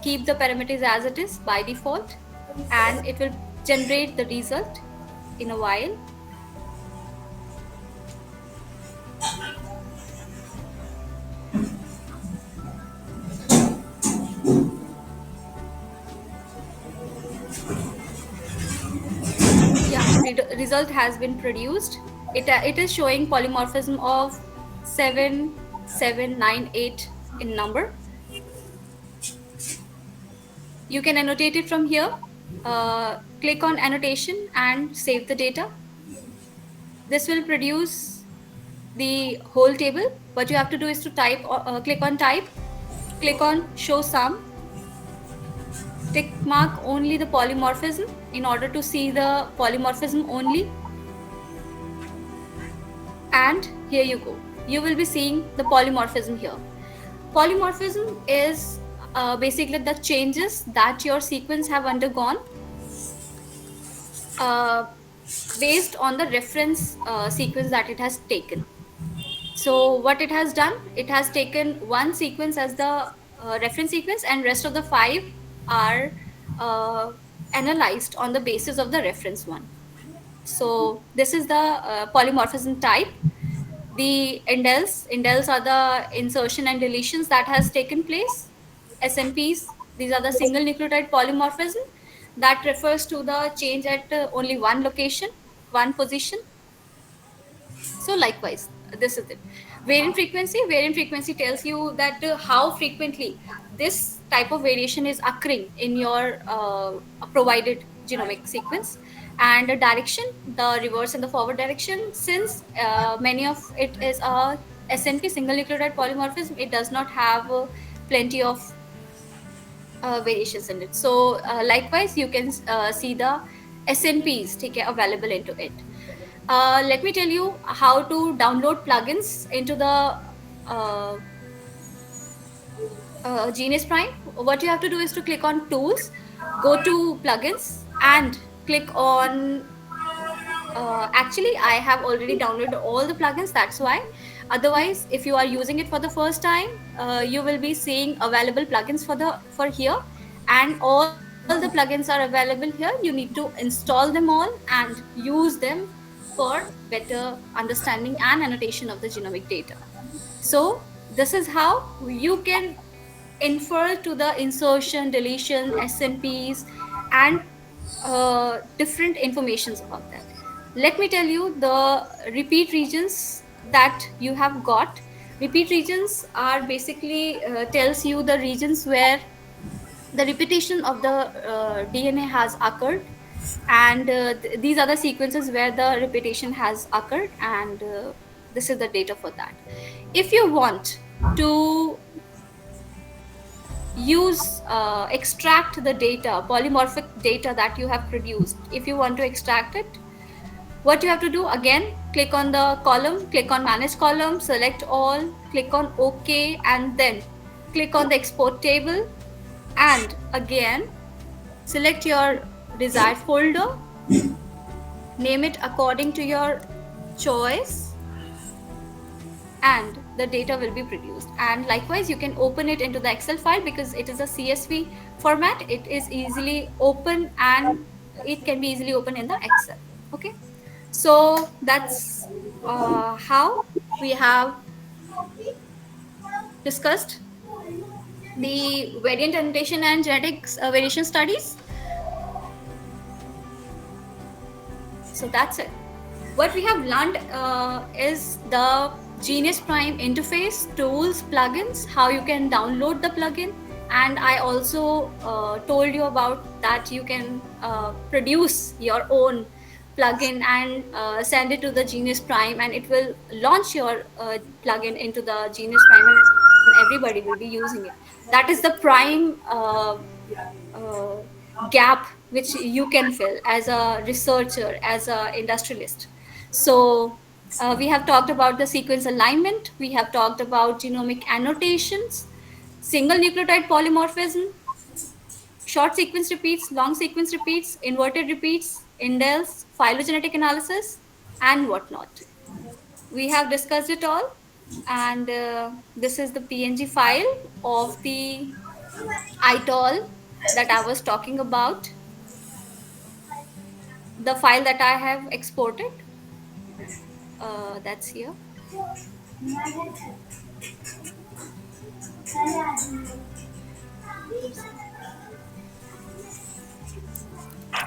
keep the parameters as it is by default, and it will generate the result in a while. Yeah, result has been produced. It is showing polymorphism of 7798 in number. You can annotate it from here. Click on annotation and save the data. This will produce the whole table. What you have to do is to type, click on type, click on show sum, tick mark only the polymorphism in order to see the polymorphism only, and here you go. You will be seeing the polymorphism here. Polymorphism is basically the changes that your sequence have undergone uh, based on the reference sequence that it has taken. So what it has done, it has taken one sequence as the reference sequence, and rest of the 5 are uh, analyzed on the basis of the reference one. So this is the polymorphism type. The indels are the insertion and deletions that has taken place. SNPs, these are the single nucleotide polymorphism that refers to the change at only one location, one position. So likewise, this is it. Variant frequency tells you that how frequently this type of variation is occurring in your provided genomic sequence. And the direction, the reverse and the forward direction, since many of it is a SNP, single nucleotide polymorphism, it does not have plenty of variations in it. So likewise, you can see the SNPs available into it. Let me tell you how to download plugins into the uh, Genius Prime. What you have to do is to click on Tools, go to Plugins, and click on. Actually, I have already downloaded all the plugins. That's why. Otherwise, if you are using it for the first time, you will be seeing available plugins for here, and all the plugins are available here. You need to install them all and use them for better understanding and annotation of the genomic data. So this is how you can infer to the insertion, deletion, SNPs, and different informations about that. Let me tell you the repeat regions that you have got. Repeat regions are basically tells you the regions where the repetition of the DNA has occurred, and these are the sequences where the repetition has occurred, and this is the data for that. If you want to use extract the data, polymorphic data that you have produced, if you want to extract it, what you have to do, again, click on the column, click on manage column, select all, click on OK, and then click on the export table, and again select your desired folder, name it according to your choice, and the data will be produced. And likewise, you can open it into the Excel file because it is a CSV format. It is easily open and it can be easily opened in the Excel. Okay, so that's how we have discussed the variant annotation and genetics variation studies. So that's it. What we have learned is the Genius Prime interface, tools, plugins, how you can download the plugin. And I also told you about that you can produce your own plugin and send it to the Genius Prime, and it will launch your plugin into the Genius Prime, and everybody will be using it. That is the prime uh, gap which you can fill as a researcher, as a industrialist. So we have talked about the sequence alignment, we have talked about genomic annotations, single nucleotide polymorphism, short sequence repeats, long sequence repeats, inverted repeats, indels, phylogenetic analysis, and whatnot. We have discussed it all, and this is the PNG file of the ITOL that I was talking about, the file that I have exported. That's here.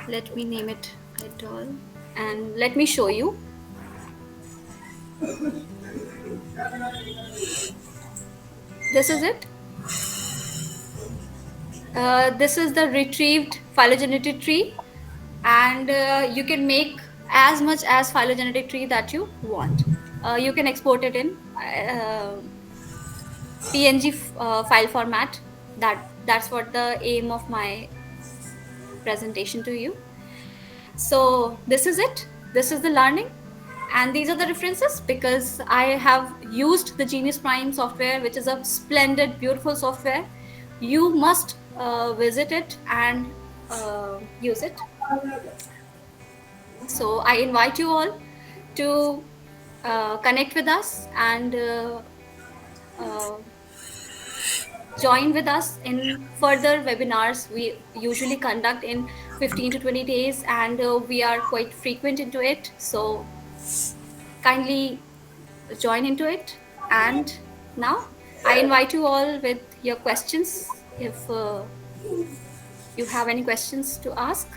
Let me name it ITOL and let me show you. This is it. This is the retrieved phylogenetic tree, and you can make as much as phylogenetic tree that you want. You can export it in PNG file format. That's what the aim of my presentation to you. So this is it. This is the learning, and these are the references because I have used the Genius Prime software, which is a splendid, beautiful software. You must visit it and use it. So I invite you all to connect with us and uh, join with us in further webinars we usually conduct in 15 to 20 days, and we are quite frequent into it. So kindly join into it. And now I invite you all with your questions if you have any questions to ask.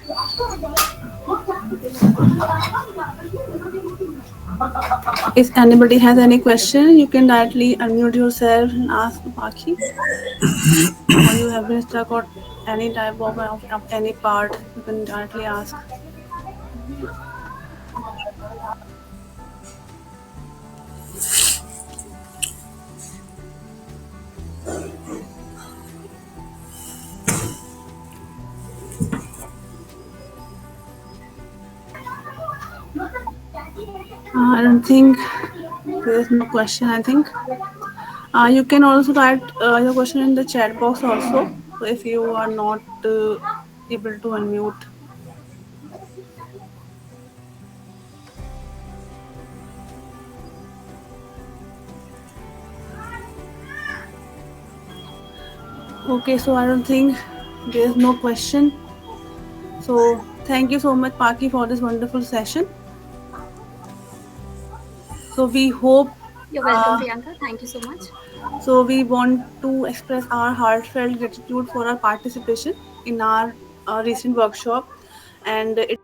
If anybody has any question, you can directly unmute yourself and ask Paki. Or you have been stuck on any type of any part, you can directly ask. I don't think there is no question. I think you can also write your question in the chat box also. So if you are not able to unmute. Okay, so I don't think there is no question. So thank you so much, Paki, for this wonderful session. So we hope. You're welcome, Priyanka. Thank you so much. So we want to express our heartfelt gratitude for our participation in our recent workshop, and it